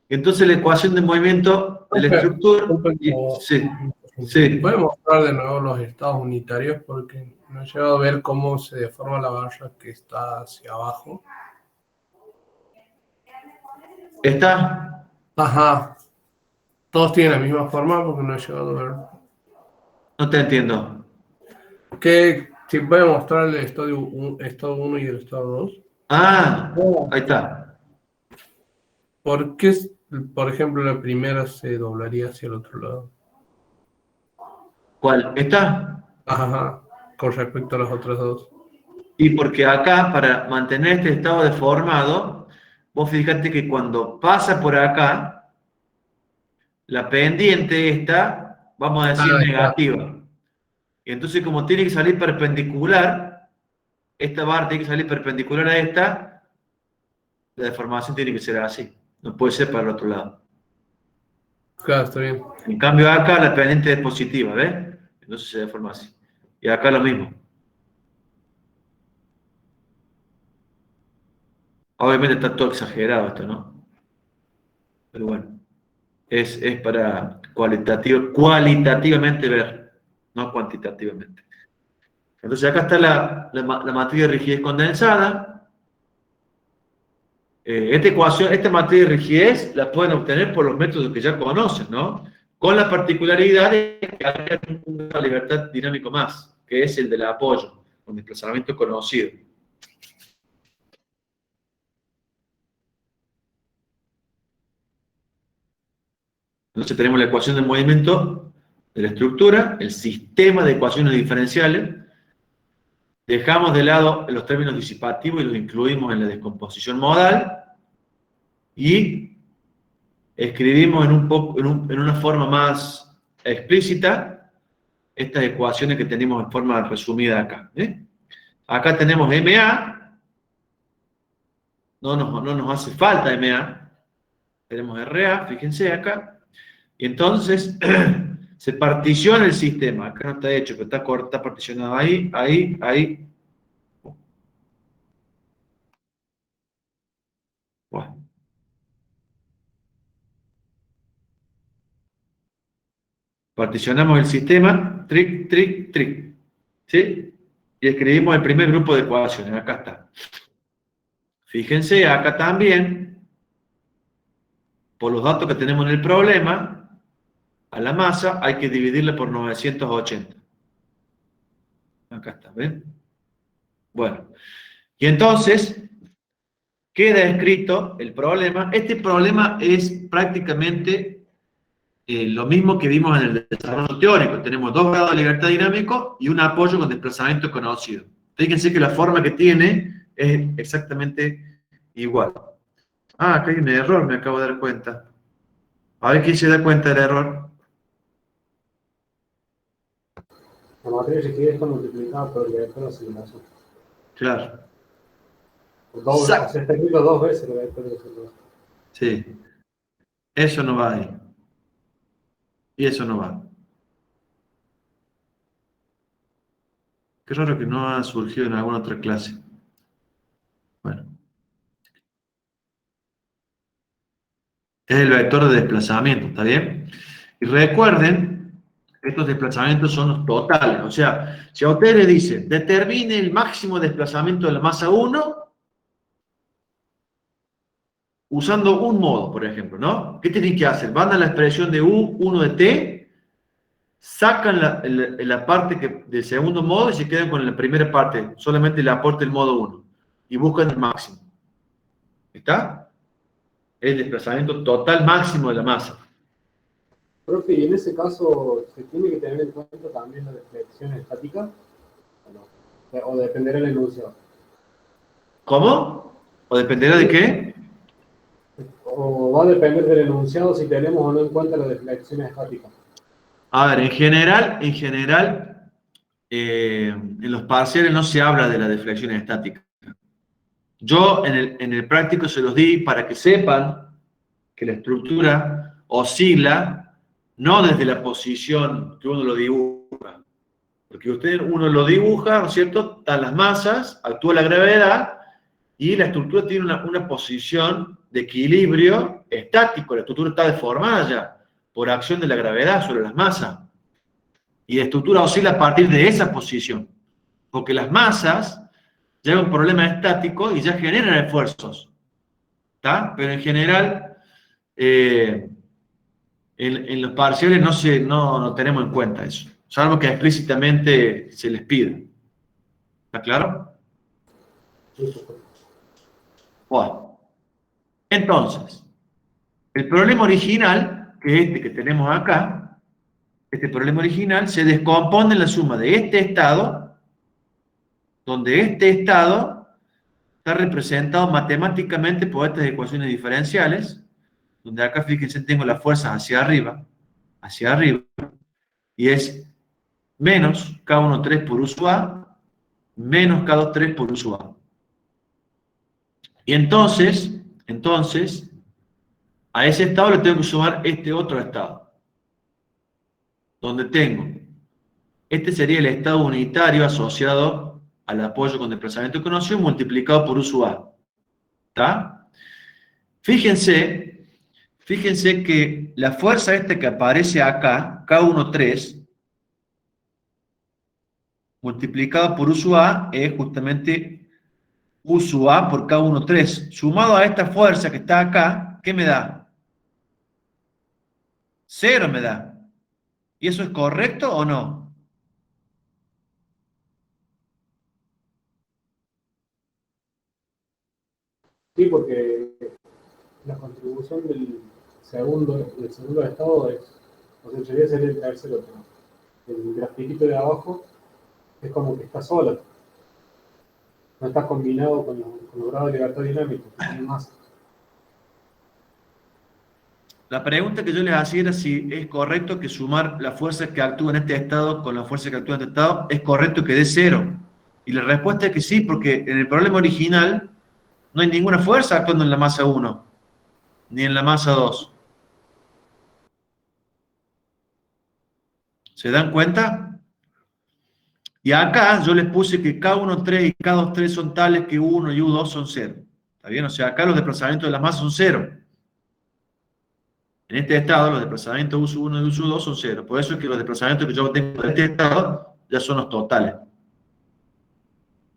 Entonces la ecuación de movimiento de la estructura... Sí. ¿Puede mostrar de nuevo los estados unitarios? Porque no he llegado a ver cómo se deforma la barra que está hacia abajo. ¿Está? Ajá. Todos tienen la misma forma porque no he llegado a ver. No te entiendo. Si puede mostrar el estado 1 y el estado 2. Ah, ahí está. ¿Por qué, por ejemplo, la primera se doblaría hacia el otro lado? ¿Cuál? ¿Está? Ajá, con respecto a las otras dos. Y porque acá, para mantener este estado deformado, vos fíjate que cuando pasa por acá, la pendiente esta, vamos a decir negativa. Y entonces como tiene que salir perpendicular, esta barra tiene que salir perpendicular a esta, la deformación tiene que ser así. No puede ser para el otro lado. Claro, está bien. En cambio acá la pendiente es positiva, ¿ves? Entonces se deforma así. Y acá lo mismo. Obviamente está todo exagerado esto, ¿no? Pero bueno, es para cualitativamente ver, no cuantitativamente. Entonces acá está la matriz de rigidez condensada. Esta matriz de rigidez la pueden obtener por los métodos que ya conocen, ¿no? Con la particularidad de que hay una libertad dinámico más, que es el del apoyo, con desplazamiento conocido. Entonces tenemos la ecuación de movimiento de la estructura, el sistema de ecuaciones diferenciales. Dejamos de lado los términos disipativos y los incluimos en la descomposición modal. Y escribimos en una forma más explícita estas ecuaciones que tenemos en forma resumida acá. Acá tenemos MA. No nos hace falta MA. Tenemos RA, fíjense acá. Y entonces se particiona el sistema. Acá no está hecho, pero está particionado ahí, ahí, ahí. Bueno. Particionamos el sistema, tric, tric, tric. ¿Sí? Y escribimos el primer grupo de ecuaciones. Acá está. Fíjense, acá también, por los datos que tenemos en el problema, a la masa hay que dividirla por 980. Acá está, ¿ven? Bueno, y entonces queda escrito el problema. Este problema es prácticamente lo mismo que vimos en el desarrollo teórico. Tenemos 2 grados de libertad dinámico y un apoyo con desplazamiento conocido. Fíjense que la forma que tiene es exactamente igual. Ah, acá hay un error, me acabo de dar cuenta. A ver quién se da cuenta del error. La matriz de rigidez está multiplicada por el vector de aceleración. Claro. O sea, está escrito 2 veces el vector de aceleración. Sí. Eso no va ahí. Y eso no va. Qué raro que no ha surgido en alguna otra clase. Bueno. Es el vector de desplazamiento, ¿está bien? Y recuerden, estos desplazamientos son los totales. O sea, si a ustedes les dicen, determine el máximo desplazamiento de la masa 1, usando un modo, por ejemplo, ¿no? ¿Qué tienen que hacer? Van a la expresión de U, 1 de T, sacan la parte del segundo modo y se quedan con la primera parte, solamente le aporta el modo 1, y buscan el máximo. ¿Está? El desplazamiento total máximo de la masa. Profe, y en ese caso, ¿se tiene que tener en cuenta también la deflexión estática? ¿O no? ¿O dependerá del enunciado? ¿Cómo? ¿O dependerá de qué? ¿O va a depender del enunciado si tenemos o no en cuenta la deflexión estática? A ver, en general, en los parciales no se habla de la deflexión estática. Yo en el práctico se los di para que sepan que la estructura oscila no desde la posición que uno lo dibuja. Porque uno lo dibuja, ¿no es cierto? Están las masas, actúa la gravedad y la estructura tiene una posición de equilibrio estático. La estructura está deformada ya por acción de la gravedad sobre las masas. Y la estructura oscila a partir de esa posición. Porque las masas llevan un problema estático y ya generan esfuerzos. ¿Está? Pero en general, en los parciales no tenemos en cuenta eso. Salvo que explícitamente se les pide. ¿Está claro? Bueno. Entonces, el problema original, que es este que tenemos acá, este problema original se descompone en la suma de este estado, donde este estado está representado matemáticamente por estas ecuaciones diferenciales, donde acá, fíjense, tengo las fuerzas hacia arriba, y es menos K13 por U sub A, menos K23 por U sub A. Y entonces, a ese estado le tengo que sumar este otro estado, donde tengo, este sería el estado unitario asociado al apoyo con desplazamiento conocido multiplicado por U sub A. ¿Está? Fíjense que la fuerza esta que aparece acá, K13, multiplicado por U sub A, es justamente U sub A por K13. Sumado a esta fuerza que está acá, ¿qué me da? 0 me da. ¿Y eso es correcto o no? Sí, porque la contribución del segundo estado es, o sea, en realidad sería el tercero, pero el grafiquito de abajo es como que está sola. No está combinado con los grados de libertad dinámica, que tiene masa. La pregunta que yo les hacía era si es correcto que sumar las fuerzas que actúan en este estado con las fuerzas que actúan en este estado, es correcto que dé 0. Y la respuesta es que sí, porque en el problema original no hay ninguna fuerza actuando en la masa 1, ni en la masa 2. ¿Se dan cuenta? Y acá yo les puse que K13 y K23 son tales que U1 y U2 son 0. ¿Está bien? O sea, acá los desplazamientos de las masas son 0. En este estado, los desplazamientos U sub 1 y U sub 2 son 0. Por eso es que los desplazamientos que yo tengo en este estado ya son los totales.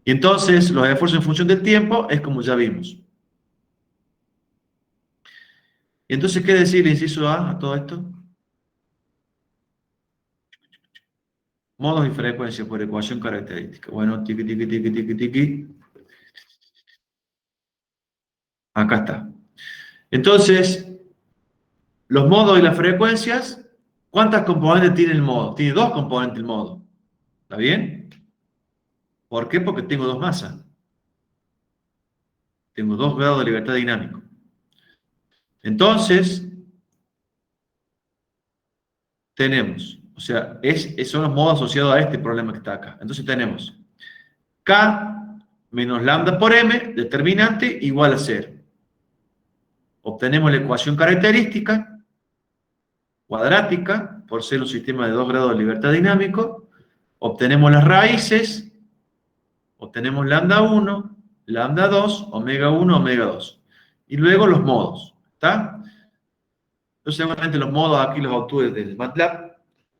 Y entonces, los esfuerzos en función del tiempo es como ya vimos. Y entonces, ¿qué decir el inciso A todo esto? Modos y frecuencias por ecuación característica. Bueno, tiqui, tiqui, tiqui, tiqui, tiqui. Acá está. Entonces, los modos y las frecuencias, ¿cuántas componentes tiene el modo? Tiene 2 componentes el modo. ¿Está bien? ¿Por qué? Porque tengo 2 masas. Tengo 2 grados de libertad dinámico. Entonces, tenemos, o sea, son los modos asociados a este problema que está acá. Entonces tenemos K menos lambda por M, determinante, igual a 0. Obtenemos la ecuación característica, cuadrática, por ser un sistema de 2 grados de libertad dinámico. Obtenemos las raíces, obtenemos lambda 1, lambda 2, omega 1, omega 2. Y luego los modos, ¿está? Yo seguramente los modos aquí los obtuve desde MATLAB,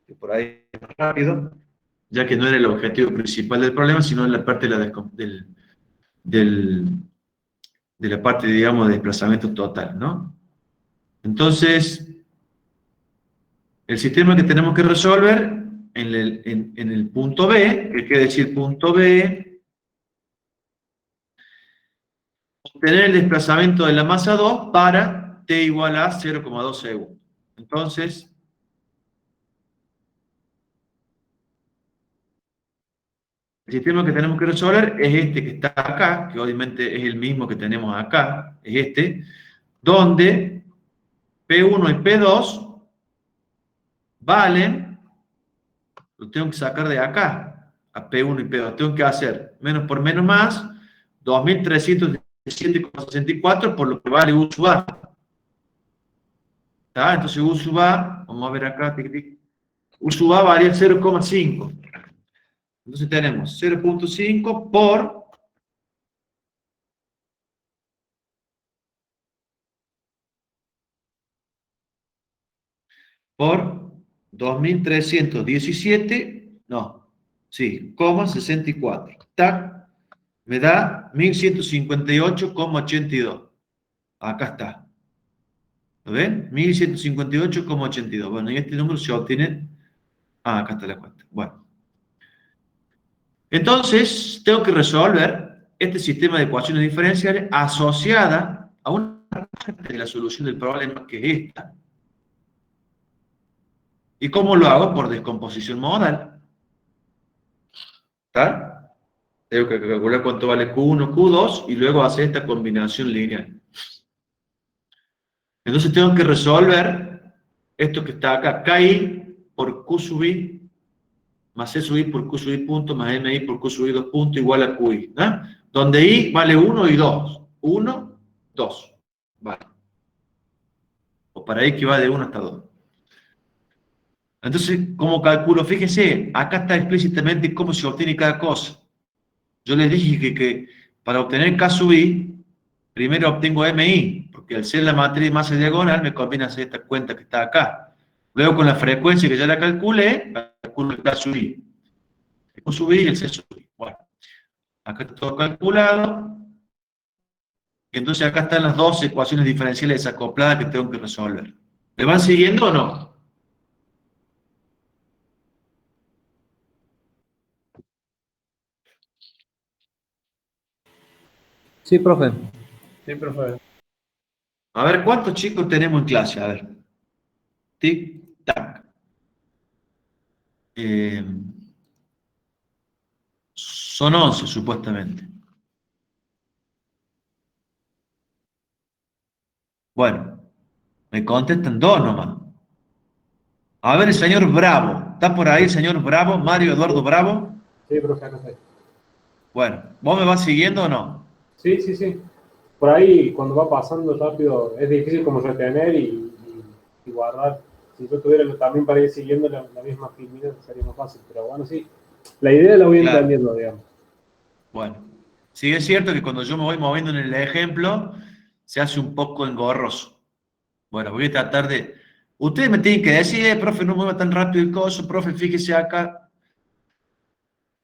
que por ahí es más rápido, ya que no era el objetivo principal del problema, sino la parte de de la parte, digamos, de desplazamiento total, ¿no? Entonces, el sistema que tenemos que resolver en el punto B, que quiere decir punto B, obtener el desplazamiento de la masa 2 para t igual a 0,2 segundos. Entonces, el sistema que tenemos que resolver es este que está acá, que obviamente es el mismo que tenemos acá, es este, donde P1 y P2 valen, lo tengo que sacar de acá, a P1 y P2, tengo que hacer menos por menos más, 2317,64 por lo que vale U sub A. ¿Está? Entonces U sub A, vamos a ver acá, tic, tic, U sub A varía 0,5. Entonces tenemos 0,5 por 2317, no, sí, coma 64. Tac, me da 1158,82. Acá está. ¿Lo ven? 1158,82. Bueno, y este número se obtiene. Ah, acá está la cuenta. Bueno. Entonces, tengo que resolver este sistema de ecuaciones diferenciales asociada a una parte de la solución del problema, que es esta. ¿Y cómo lo hago? Por descomposición modal. ¿Está? Tengo que calcular cuánto vale Q1, Q2 y luego hacer esta combinación lineal. Entonces tengo que resolver esto que está acá, KI por Q sub I más C sub I por Q sub I punto más MI por Q sub I 2 punto igual a QI. ¿No? Donde I vale 1 y 2. 1, 2. Vale. O para I que va de 1 hasta 2. Entonces, ¿cómo calculo? Fíjense, acá está explícitamente cómo se obtiene cada cosa. Yo les dije que para obtener K sub I, primero obtengo MI, porque al ser la matriz de masa diagonal me conviene hacer esta cuenta que está acá. Luego con la frecuencia que ya la calculé, calculo el K sub I. El Q sub I y el C sub I. Bueno, acá está todo calculado. Y entonces acá están las dos ecuaciones diferenciales desacopladas que tengo que resolver. ¿Me van siguiendo o no? Sí, profe. Sí, profe. A ver, ¿cuántos chicos tenemos en clase? A ver. Tic, tac. Son 11, supuestamente. Bueno, me contestan 2 nomás. A ver, el señor Bravo. ¿Está por ahí el señor Bravo? Mario Eduardo Bravo. Sí, profe, acá estoy. Bueno, ¿vos me vas siguiendo o no? Sí, sí, sí. Por ahí, cuando va pasando rápido, es difícil como retener y guardar. Si yo tuviera también para ir siguiendo la misma actividad, sería más fácil. Pero bueno, sí. La idea la voy Claro. entendiendo, digamos. Bueno, sí es cierto que cuando yo me voy moviendo en el ejemplo, se hace un poco engorroso. Bueno, voy a tratar de... Ustedes me tienen que decir, profe, no mueva tan rápido el coso, profe, fíjese acá.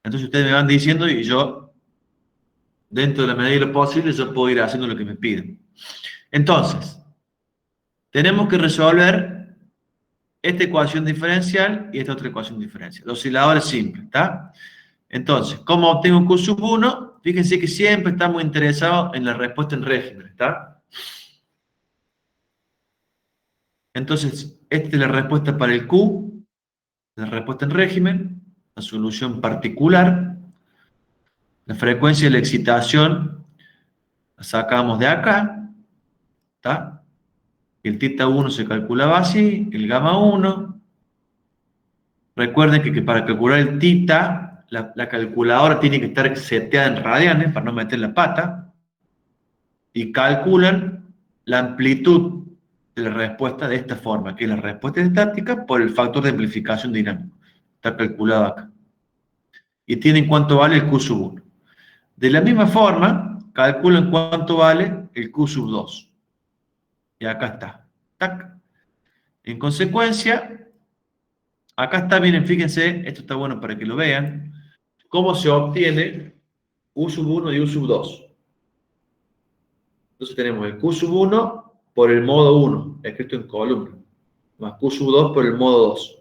Entonces ustedes me van diciendo y yo, dentro de la medida de lo posible, yo puedo ir haciendo lo que me piden. Entonces, tenemos que resolver esta ecuación diferencial y esta otra ecuación diferencial. Los osciladores simples, ¿está? Entonces, ¿cómo obtengo Q sub 1? Fíjense que siempre estamos interesados en la respuesta en régimen, ¿está? Entonces, esta es la respuesta para el Q, la respuesta en régimen, la solución particular, la frecuencia de la excitación la sacamos de acá, ¿está? El θ 1 se calculaba así, el gamma 1. Recuerden que para calcular el θ, la calculadora tiene que estar seteada en radianes para no meter la pata, y calculan la amplitud de la respuesta de esta forma, que es la respuesta estática por el factor de amplificación dinámico. Está calculado acá. Y tienen cuánto vale el Q sub 1. De la misma forma, calculan cuánto vale el Q sub 2. Y acá está. ¡Tac! En consecuencia, acá está, miren, fíjense, esto está bueno para que lo vean, cómo se obtiene U sub 1 y U sub 2. Entonces tenemos el Q sub 1 por el modo 1, escrito en columna, más Q sub 2 por el modo 2.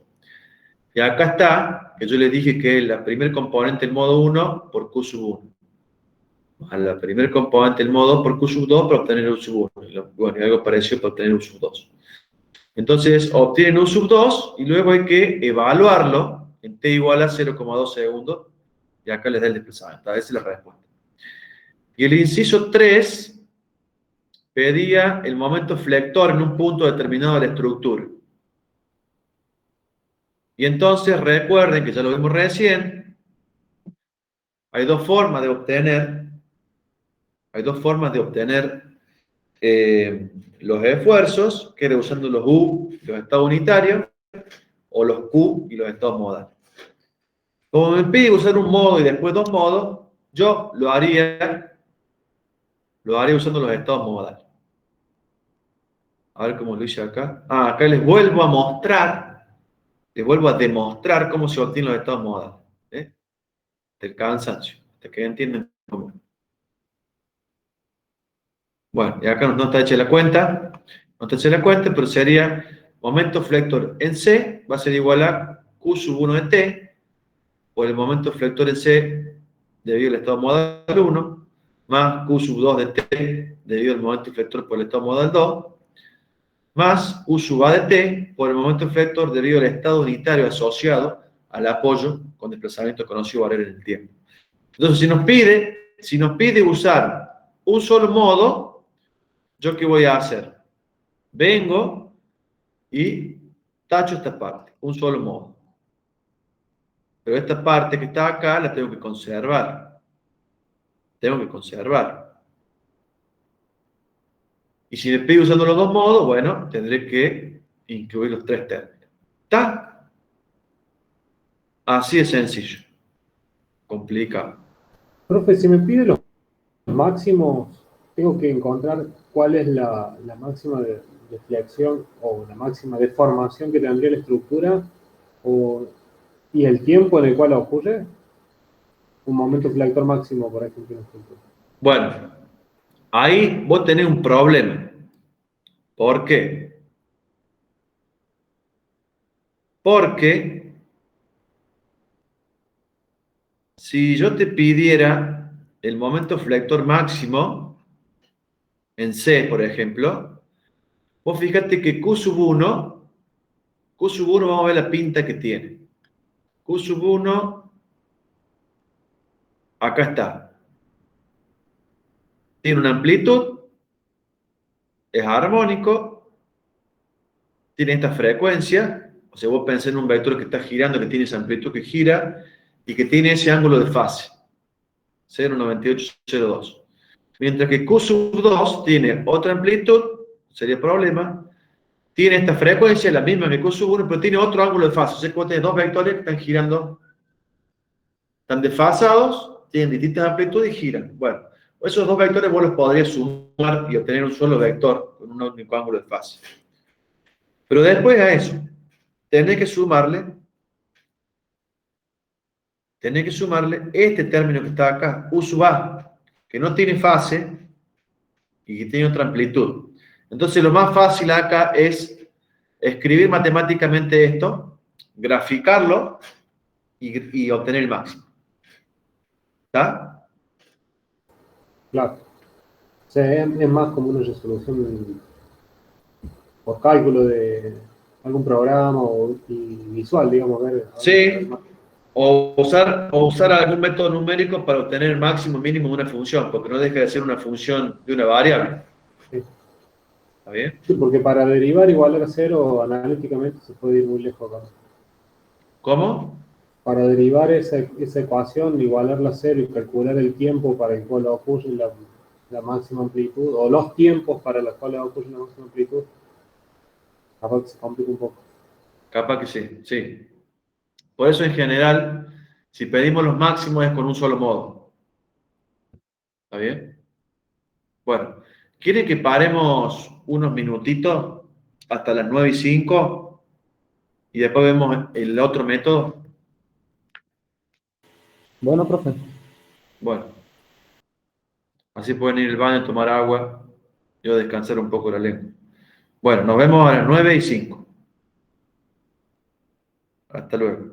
Y acá está, que yo les dije que la primer componente del modo 1 por Q sub 1. A la primer componente del modo 2 por Q sub 2 para obtener U sub 1. Bueno, y algo parecido para obtener U sub 2. Entonces, obtienen U sub 2 y luego hay que evaluarlo en t igual a 0,2 segundos. Y acá les da el desplazamiento. Esa es la respuesta. Y el inciso 3 pedía el momento flector en un punto determinado de la estructura. Y entonces recuerden que ya lo vimos recién, hay dos formas de obtener los esfuerzos, que era usando los U, los estados unitarios, o los Q y los estados modales. Como me pide usar un modo y después dos modos, yo lo haría usando los estados modales. A ver cómo lo hice acá. Acá les vuelvo a demostrar cómo se obtienen los estados modales. Del cansancio, hasta que entienden cómo. Bueno, y acá no está hecha la cuenta, pero sería momento flector en C va a ser igual a Q sub 1 de T, por el momento flector en C debido al estado modal 1, más Q sub 2 de T debido al momento flector por el estado modal 2, más U sub A de T por el momento flector debido al estado unitario asociado al apoyo con desplazamiento conocido barrera en el tiempo. Entonces, si nos pide usar un solo modo, ¿yo qué voy a hacer? Vengo y tacho esta parte, un solo modo. Pero esta parte que está acá la tengo que conservar. Y si me pide usando los dos modos, bueno, tendré que incluir los tres términos. ¿Está? Así de sencillo. Complicado. Profe, si me pide los máximos, tengo que encontrar cuál es la máxima de flexión o la máxima deformación que tendría la estructura y el tiempo en el cual ocurre. Un momento flector máximo, por ejemplo, en la estructura. Bueno, ahí vos tenés un problema. ¿Por qué? Porque si yo te pidiera el momento flector máximo en C, por ejemplo, vos fíjate que Q sub 1 vamos a ver la pinta que tiene. Q sub 1, acá está. Tiene una amplitud, es armónico, tiene esta frecuencia, o sea, vos pensás en un vector que está girando, que tiene esa amplitud que gira, y que tiene ese ángulo de fase, 0,9802. Mientras que Q sub 2 tiene otra amplitud, sería problema, tiene esta frecuencia, la misma que Q sub 1, pero tiene otro ángulo de fase. O sea, que vos tenés dos vectores que están girando, están desfasados, tienen distintas amplitudes y giran. Bueno, esos dos vectores vos los podrías sumar y obtener un solo vector con un único ángulo de fase. Pero después a eso, tenés que sumarle este término que está acá, U sub A, que no tiene fase y que tiene otra amplitud. Entonces, lo más fácil acá es escribir matemáticamente esto, graficarlo y obtener el máximo. ¿Está? Claro. O sea, es más como una resolución por cálculo de algún programa y visual, digamos. Sí. O usar algún método numérico para obtener el máximo mínimo de una función, porque no deja de ser una función de una variable. Sí. ¿Está bien? Sí, porque para derivar igualar a cero analíticamente se puede ir muy lejos acá. ¿Cómo? Para derivar esa ecuación, igualarla a cero y calcular el tiempo para el cual ocurre la máxima amplitud, o los tiempos para los cuales ocurre la máxima amplitud, capaz que se complica un poco. Capaz que sí, sí. Por eso, en general, si pedimos los máximos es con un solo modo. ¿Está bien? Bueno, ¿quieren que paremos unos minutitos hasta las 9:05 y después vemos el otro método. Bueno, profe. Bueno, así pueden ir al baño, tomar agua, yo descansar un poco la lengua. Bueno, nos vemos a las 9:05. Hasta luego.